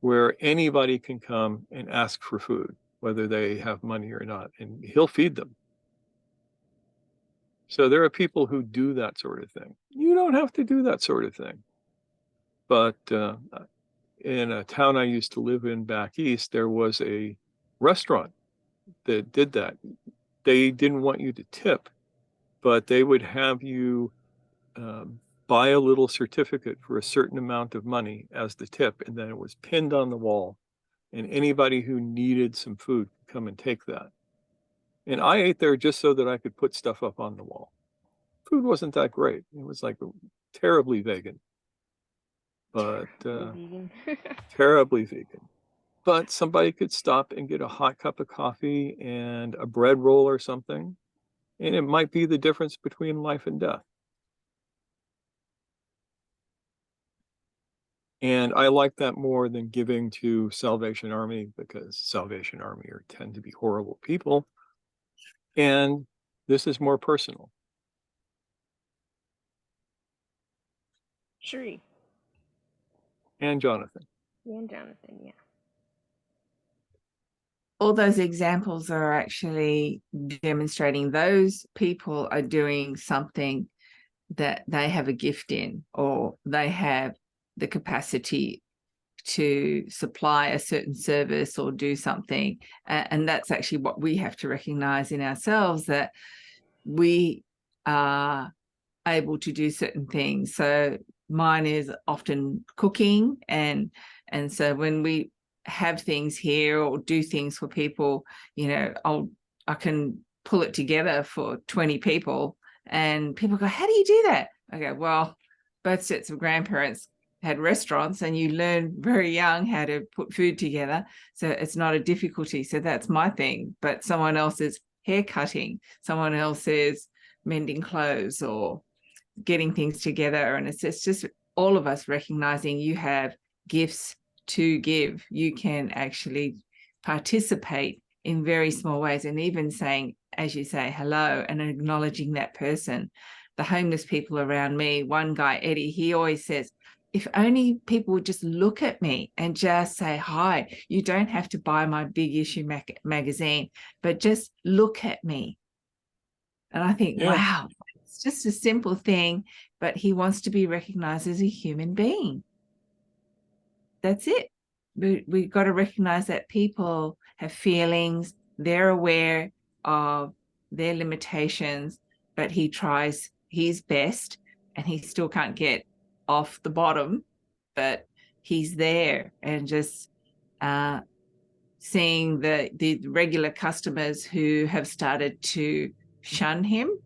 where anybody can come and ask for food, whether they have money or not, and he'll feed them. So there are people who do that sort of thing. You don't have to do that sort of thing. But in a town I used to live in back east, there was a restaurant that did that. They didn't want you to tip, but they would have you buy a little certificate for a certain amount of money as the tip, and then it was pinned on the wall, and anybody who needed some food could come and take that. And I ate there just so that I could put stuff up on the wall. food wasn't that great. It was like terribly vegan, but Vegan. terribly vegan. But somebody could stop and get a hot cup of coffee and a bread roll or something, and it might be the difference between life and death. And I like that more than giving to Salvation Army, because Salvation Army tend to be horrible people. And this is more personal. Sheree. And Jonathan. And Jonathan, yeah. All those examples are actually demonstrating those people are doing something that they have a gift in, or they have the capacity to supply a certain service or do something. And that's actually what we have to recognize in ourselves, that we are able to do certain things. So mine is often cooking, and so when we have things here or do things for people, you know, I can pull it together for 20 people, and people go, how do you do that? I go, well, both sets of grandparents had restaurants, and you learn very young how to put food together, so it's not a difficulty. So that's my thing. But someone else is hair cutting, someone else is mending clothes or getting things together. And it's just all of us recognizing you have gifts to give. You can actually participate in very small ways, and even saying, as you say, hello, and acknowledging that person. The homeless people around me, one guy, Eddie, he always says, if only people would just look at me and just say hi. You don't have to buy my big issue magazine, but just look at me. And I think, Yeah. wow, it's just a simple thing, but he wants to be recognized as a human being. That's it. We've got to recognize that people have feelings, they're aware of their limitations, but he tries his best, and he still can't get off the bottom, but he's there. And just seeing the regular customers who have started to shun him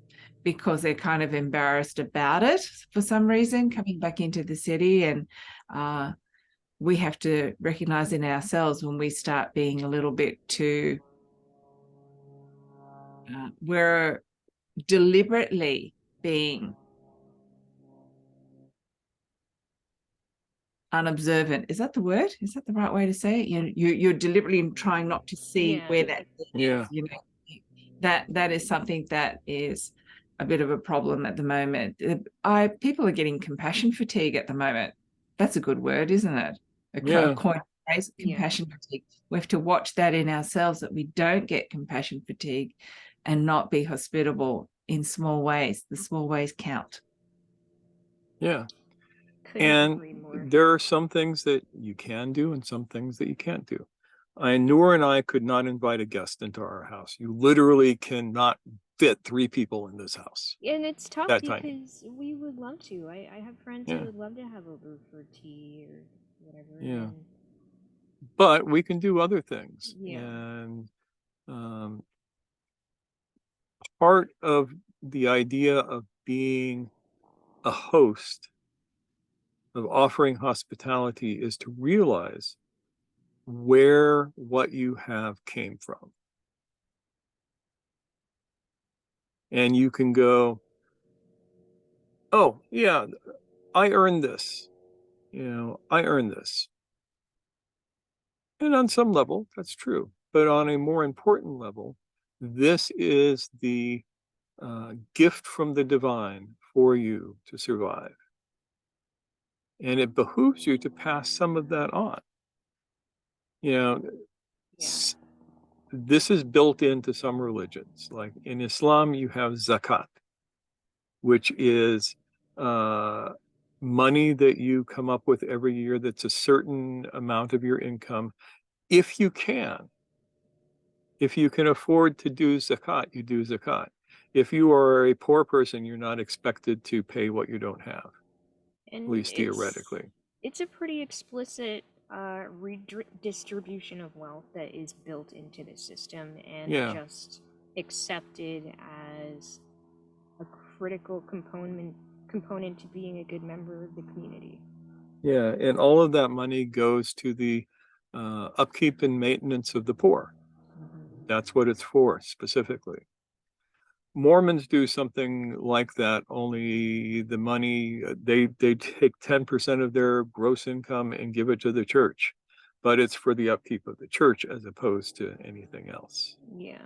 because they're kind of embarrassed about it for some reason, coming back into the city. And we have to recognize in ourselves when we start being a little bit too, we're deliberately being unobservant. Is that the word? Is that the right way to say it? You're deliberately trying not to see where that is. Yeah. You know, that is something that is a bit of a problem at the moment. People are getting compassion fatigue at the moment. That's a good word, isn't it? Yeah. Coin phrase, compassion fatigue. We have to watch that in ourselves, that we don't get compassion fatigue and not be hospitable in small ways. The small ways count. Yeah. Couldn't agree more. And there are some things that you can do and some things that you can't do. Noor and I could not invite a guest into our house. You literally cannot fit 3 people in this house. And it's tough That because tiny. we would love to. I have friends Yeah. who would love to have over for tea or whatever. Yeah. And But we can do other things. Yeah. And part of the idea of being a host, of offering hospitality, is to realize where what you have came from. And you can go, oh, yeah, I earned this. You know, I earned this. And on some level, that's true. But on a more important level, this is the gift from the divine for you to survive. And it behooves you to pass some of that on. You know, this is built into some religions. Like in Islam, you have zakat, which is money that you come up with every year that's a certain amount of your income. If you can afford to do zakat, you do zakat. If you are a poor person, you're not expected to pay what you don't have, and at least theoretically. It's a pretty explicit redistribution of wealth that is built into the system and Yeah. just accepted as a critical component to being a good member of the community. Yeah, and all of that money goes to the upkeep and maintenance of the poor. That's what it's for specifically. Mormons do something like that, only the money, they take 10% of their gross income and give it to the church, but it's for the upkeep of the church as opposed to anything else. Yeah.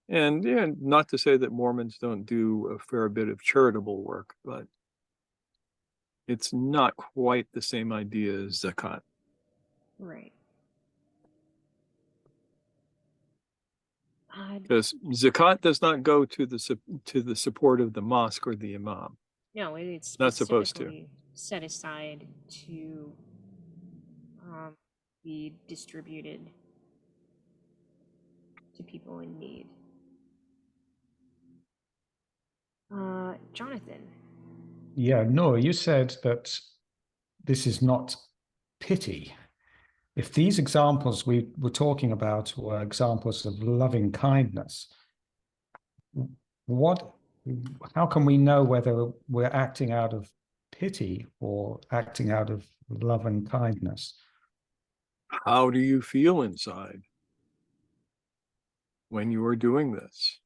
And yeah, not to say that Mormons don't do a fair bit of charitable work, but it's not quite the same idea as zakat. Right. Because zakat does not go to the support of the mosque or the imam. No, it's Not supposed to. specifically set aside to be distributed to people in need. Jonathan. Yeah, Noor, you said that this is not pity. If these examples we were talking about were examples of loving kindness, how can we know whether we're acting out of pity or acting out of love and kindness? How do you feel inside when you are doing this?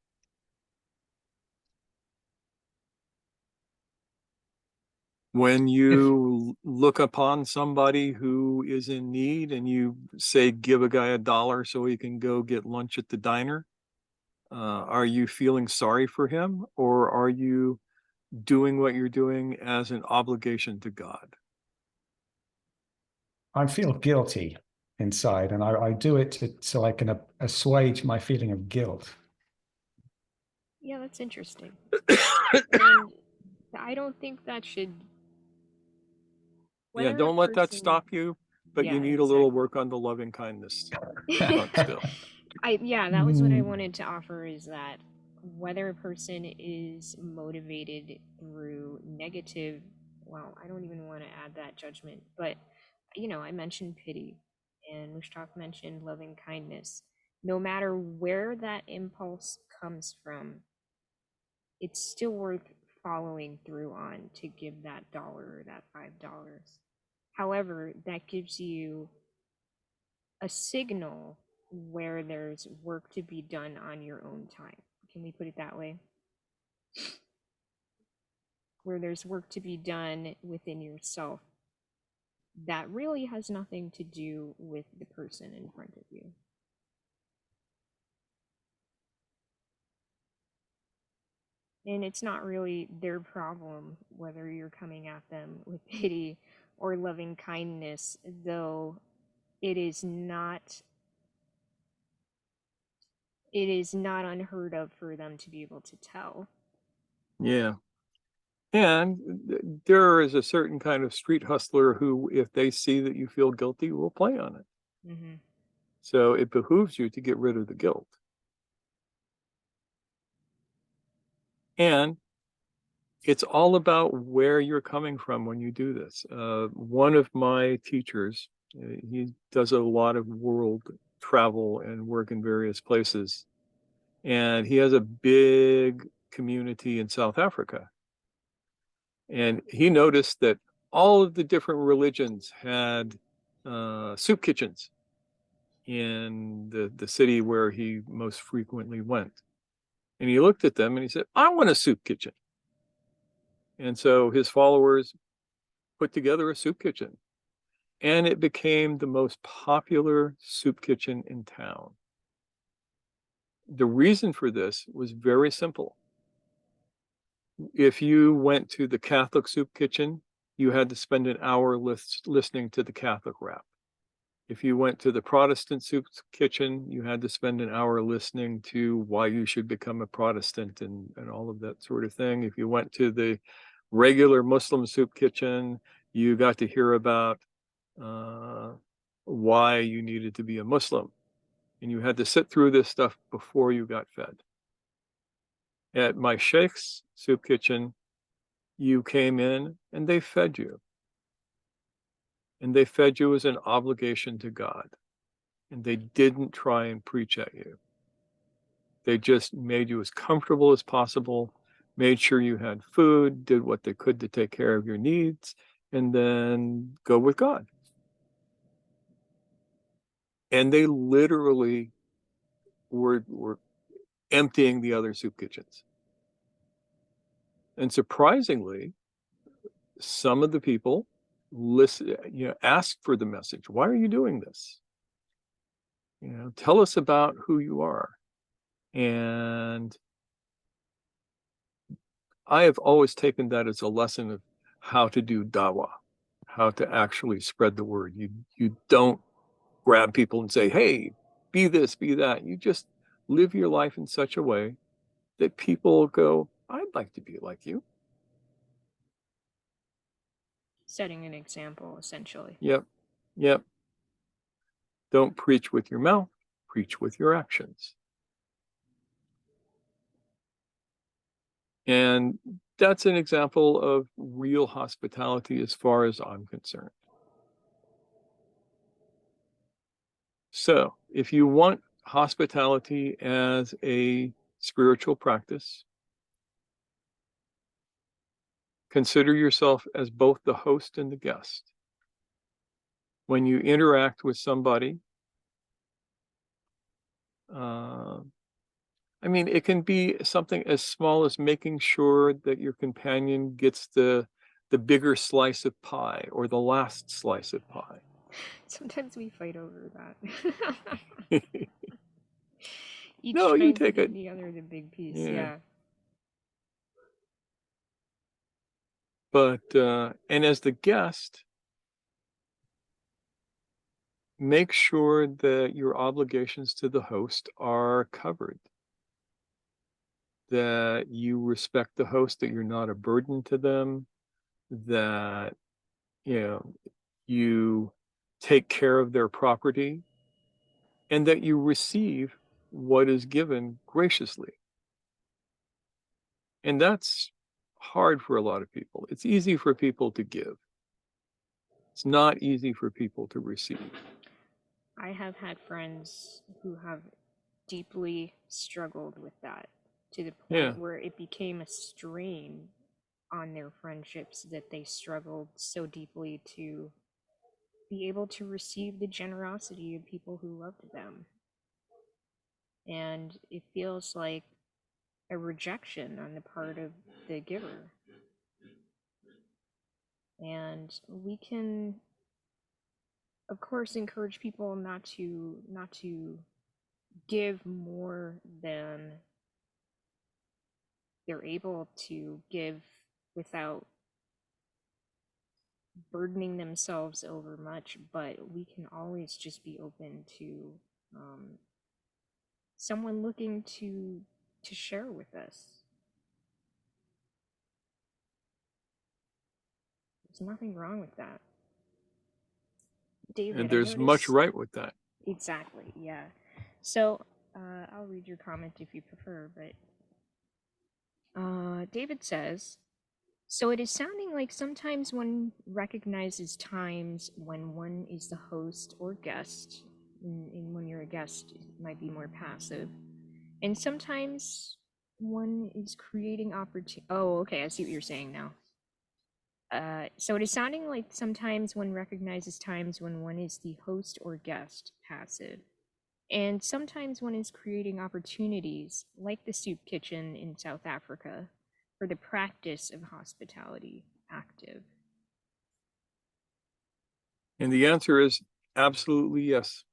When you look upon somebody who is in need and you say, give a guy $1 so he can go get lunch at the diner, are you feeling sorry for him, or are you doing what you're doing as an obligation to God? I feel guilty inside, and I do it so I can assuage my feeling of guilt. Yeah, that's interesting. And I don't think that should. Yeah, don't let that stop you, but Yeah, you need a little exactly. work on the loving kindness front still. That was what I wanted to offer, is that whether a person is motivated through negative, well, I don't even want to add that judgment, but I mentioned pity, and Mushtaq mentioned loving kindness. No matter where that impulse comes from, it's still worth following through on to give that dollar or that $5. However, that gives you a signal where there's work to be done on your own time. Can we put it that way? Where there's work to be done within yourself that really has nothing to do with the person in front of you. And it's not really their problem whether you're coming at them with pity or loving kindness, though it is not unheard of for them to be able to tell. Yeah. And there is a certain kind of street hustler who, if they see that you feel guilty, will play on it. Mm-hmm. So it behooves you to get rid of the guilt. And it's all about where you're coming from when you do this. One of my teachers, he does a lot of world travel and work in various places. And he has a big community in South Africa. And he noticed that all of the different religions had soup kitchens in the city where he most frequently went. And he looked at them and he said, I want a soup kitchen. And so his followers put together a soup kitchen, and it became the most popular soup kitchen in town. The reason for this was very simple. If you went to the Catholic soup kitchen, you had to spend an hour listening to the Catholic rap. If you went to the Protestant soup kitchen, you had to spend an hour listening to why you should become a Protestant and all of that sort of thing. If you went to the regular Muslim soup kitchen, you got to hear about why you needed to be a Muslim. And you had to sit through this stuff before you got fed. At my sheikh's soup kitchen, you came in and they fed you. And they fed you as an obligation to God. And they didn't try and preach at you. They just made you as comfortable as possible, made sure you had food, did what they could to take care of your needs, and then go with God. And they literally were emptying the other soup kitchens. And surprisingly, some of the people asked for the message. Why are you doing this? Tell us about who you are. And I have always taken that as a lesson of how to do Dawa, how to actually spread the word. You don't grab people and say, hey, be this, be that. You just live your life in such a way that people go, I'd like to be like you. Setting an example, essentially. Yep. Don't preach with your mouth, preach with your actions. And that's an example of real hospitality as far as I'm concerned. So if you want hospitality as a spiritual practice, consider yourself as both the host and the guest. When you interact with somebody, it can be something as small as making sure that your companion gets the bigger slice of pie or the last slice of pie. Sometimes we fight over that. Each No, you trying to take give it. the other the big piece. Yeah. Yeah. But, and as the guest, make sure that your obligations to the host are covered, that you respect the host, that you're not a burden to them, that, you take care of their property, and that you receive what is given graciously. And that's hard for a lot of people. It's easy for people to give. It's not easy for people to receive. I have had friends who have deeply struggled with that to the point where it became a strain on their friendships that they struggled so deeply to be able to receive the generosity of people who loved them. And it feels like a rejection on the part of the giver. And we can, of course, encourage people not to give more than they're able to give without burdening themselves over much, but we can always just be open to someone looking to share with us. There's nothing wrong with that. David, And there's much right with that. Exactly, yeah. So, I'll read your comment if you prefer, but David says, so it is sounding like sometimes one recognizes times when one is the host or guest, and when you're a guest, it might be more passive. And sometimes one is creating opportunity. Oh, okay, I see what you're saying now. So it is sounding like sometimes one recognizes times when one is the host or guest, passive. And sometimes one is creating opportunities, like the soup kitchen in South Africa, for the practice of hospitality, active. And the answer is absolutely yes.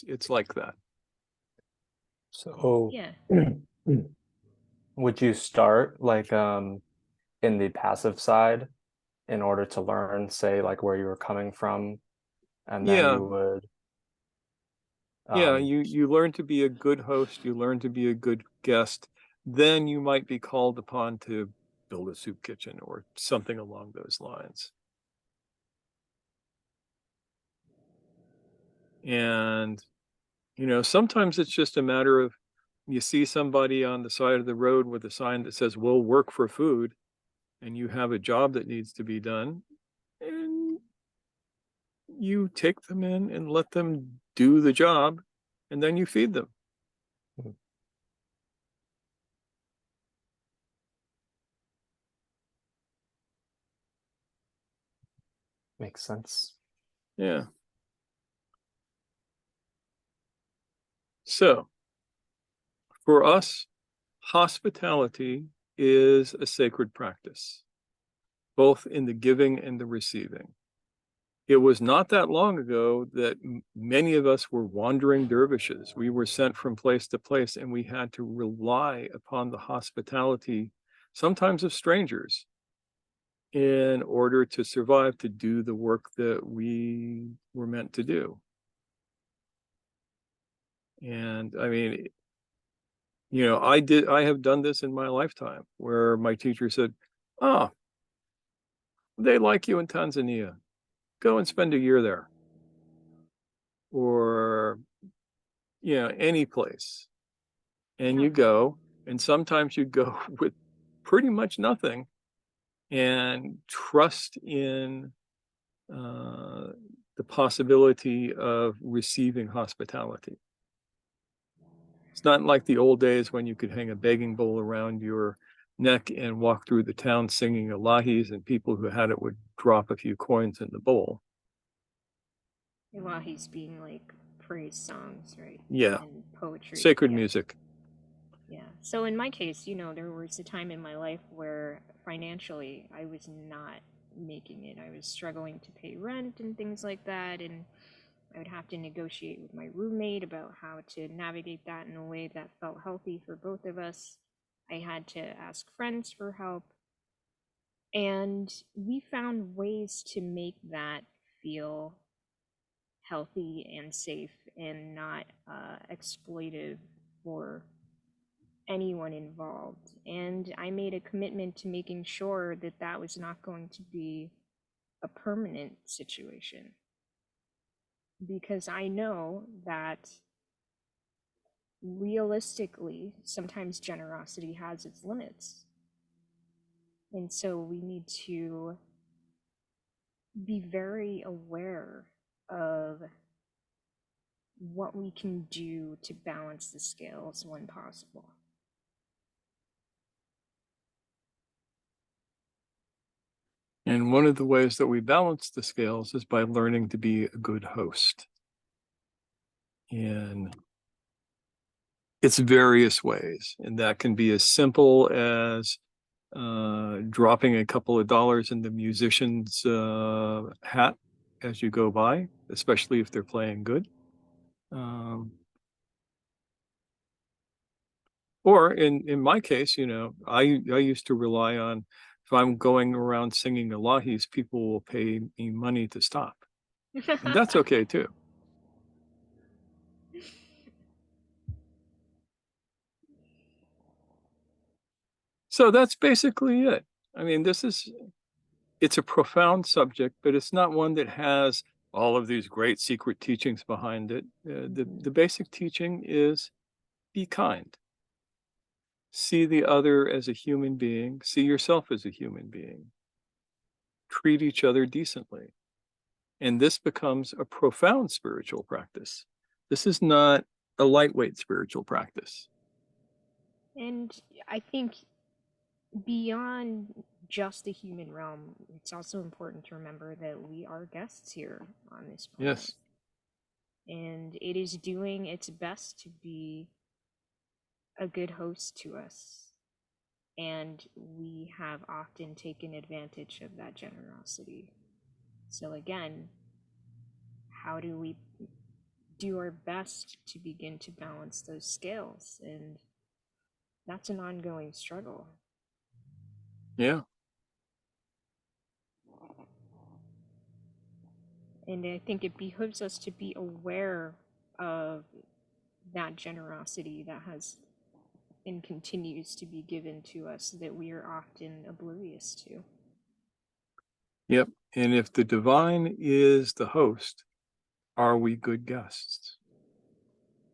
It's like that. So Yeah. would you start like in the passive side in order to learn, say, like where you were coming from, and then you would you learn to be a good host, you learn to be a good guest, then you might be called upon to build a soup kitchen or something along those lines. And sometimes it's just a matter of, you see somebody on the side of the road with a sign that says we'll work for food, and you have a job that needs to be done, and you take them in and let them do the job, and then you feed them. Makes sense. Yeah. So for us, hospitality is a sacred practice, both in the giving and the receiving. It was not that long ago that many of us were wandering dervishes. We were sent from place to place, and we had to rely upon the hospitality, sometimes of strangers, in order to survive, to do the work that we were meant to do. And I mean, you know, I have done this in my lifetime, where my teacher said, "Oh, they like you in Tanzania. Go and spend a year there." Or, you know, any place. And you go, and sometimes you go with pretty much nothing, and trust in the possibility of receiving hospitality. It's not like the old days when you could hang a begging bowl around your neck and walk through the town singing Ilahis, and people who had it would drop a few coins in the bowl. Ilahis being like praise songs, right? Yeah. And poetry. Sacred Yeah. music. Yeah. So in my case, you know, there was a time in my life where financially I was not making it. I was struggling to pay rent and things like that, and I would have to negotiate with my roommate about how to navigate that in a way that felt healthy for both of us. I had to ask friends for help, and we found ways to make that feel healthy and safe and not exploitive for anyone involved. And I made a commitment to making sure that that was not going to be a permanent situation, because I know that realistically, sometimes generosity has its limits. And so we need to be very aware of what we can do to balance the scales when possible. And one of the ways that we balance the scales is by learning to be a good host in its various ways. And that can be as simple as dropping a couple of dollars in the musician's hat as you go by, especially if they're playing good. Or in my case, you know, I used to rely on, if I'm going around singing Ilahis, people will pay me money to stop. And that's okay too. So that's basically it. I mean, it's a profound subject, but it's not one that has all of these great secret teachings behind it. The basic teaching is be kind. See the other as a human being. See yourself as a human being. Treat each other decently. And this becomes a profound spiritual practice. This is not a lightweight spiritual practice. And I think beyond just the human realm, it's also important to remember that we are guests here on this planet. Yes. And it is doing its best to be a good host to us. And we have often taken advantage of that generosity. So again, how do we do our best to begin to balance those scales? And that's an ongoing struggle. Yeah. And I think it behooves us to be aware of that generosity that has and continues to be given to us that we are often oblivious to. Yep. And if the divine is the host, are we good guests?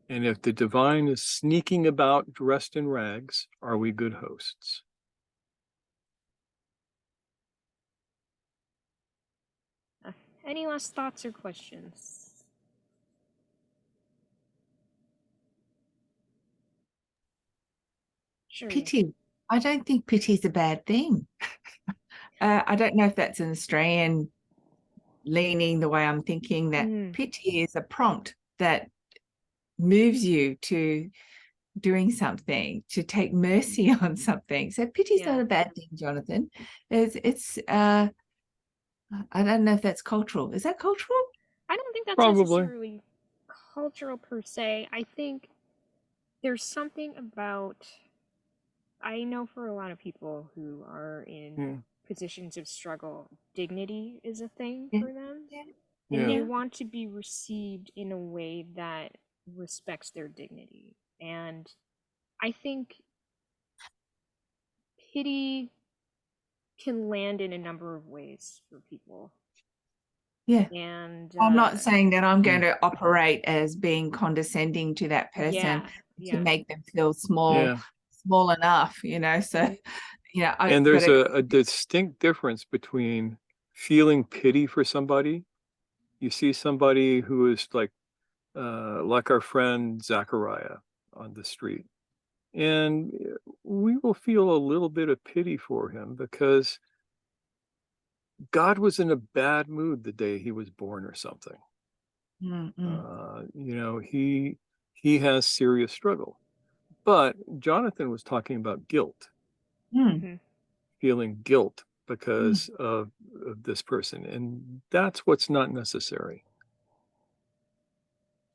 And if the divine is sneaking about dressed in rags, are we good hosts? Any last thoughts or questions? Sure. Pity. I don't think pity is a bad thing. I don't know if that's an Australian leaning, the way I'm thinking, that Mm. pity is a prompt that moves you to doing something, to take mercy on something. So pity's Yeah. not a bad thing, Jonathan. It's I don't know if that's cultural. Is that cultural? I don't think that's Probably. necessarily cultural per se. I think there's something about, I know for a lot of people who are in Yeah. positions of struggle, dignity is a thing Yeah. for them. Yeah. And they Yeah. want to be received in a way that respects their dignity. And I think pity can land in a number of ways for people. Yeah. And I'm not saying that I'm going Yeah. to operate as being condescending to that person yeah, to yeah. make them feel small Yeah. enough, you know. So, you know, And there's a distinct difference between feeling pity for somebody. You see somebody who is like our friend Zachariah on the street, and we will feel a little bit of pity for him because God was in a bad mood the day he was born or something. You know, he has serious struggle. But Jonathan was talking about guilt, Mm-hmm. feeling guilt because of this person, and that's what's not necessary.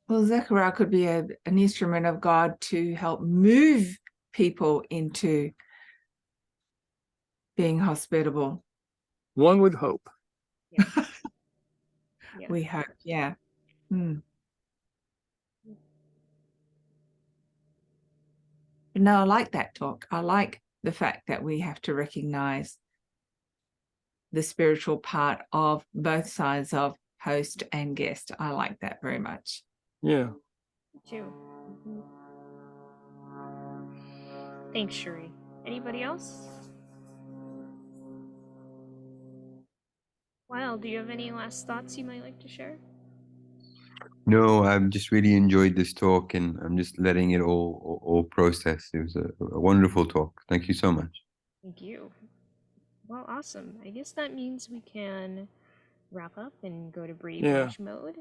Well, Zechariah could be an instrument of God to help move people into being hospitable. One would hope. Yeah. Yeah. We hope, yeah. No, I like that talk. I like the fact that we have to recognize the spiritual part of both sides of host and guest. I like that very much. Yeah. Too. Mm-hmm. Thanks, Shuri. Anybody else? Well, do you have any last thoughts you might like to share? No, I've just really enjoyed this talk, and I'm just letting it all process. It was a wonderful talk. Thank you so much. Thank you. Well, awesome. I guess that means we can wrap up and go to Brady Bunch mode.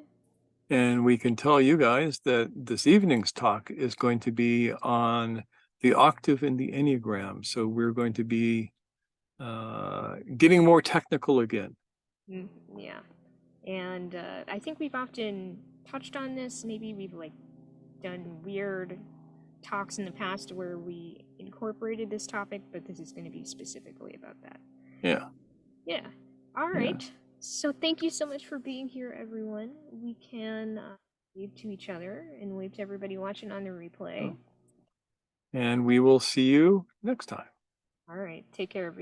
And we can tell you guys that this evening's talk is going to be on the octave and the Enneagram. So we're going to be getting more technical again. Yeah. And I think we've often touched on this. Maybe we've like done weird talks in the past where we incorporated this topic, but this is going to be specifically about that. Yeah. Yeah. All right. So thank you so much for being here, everyone. We can wave to each other and wave to everybody watching on the replay. And we will see you next time. All right. Take care, everybody.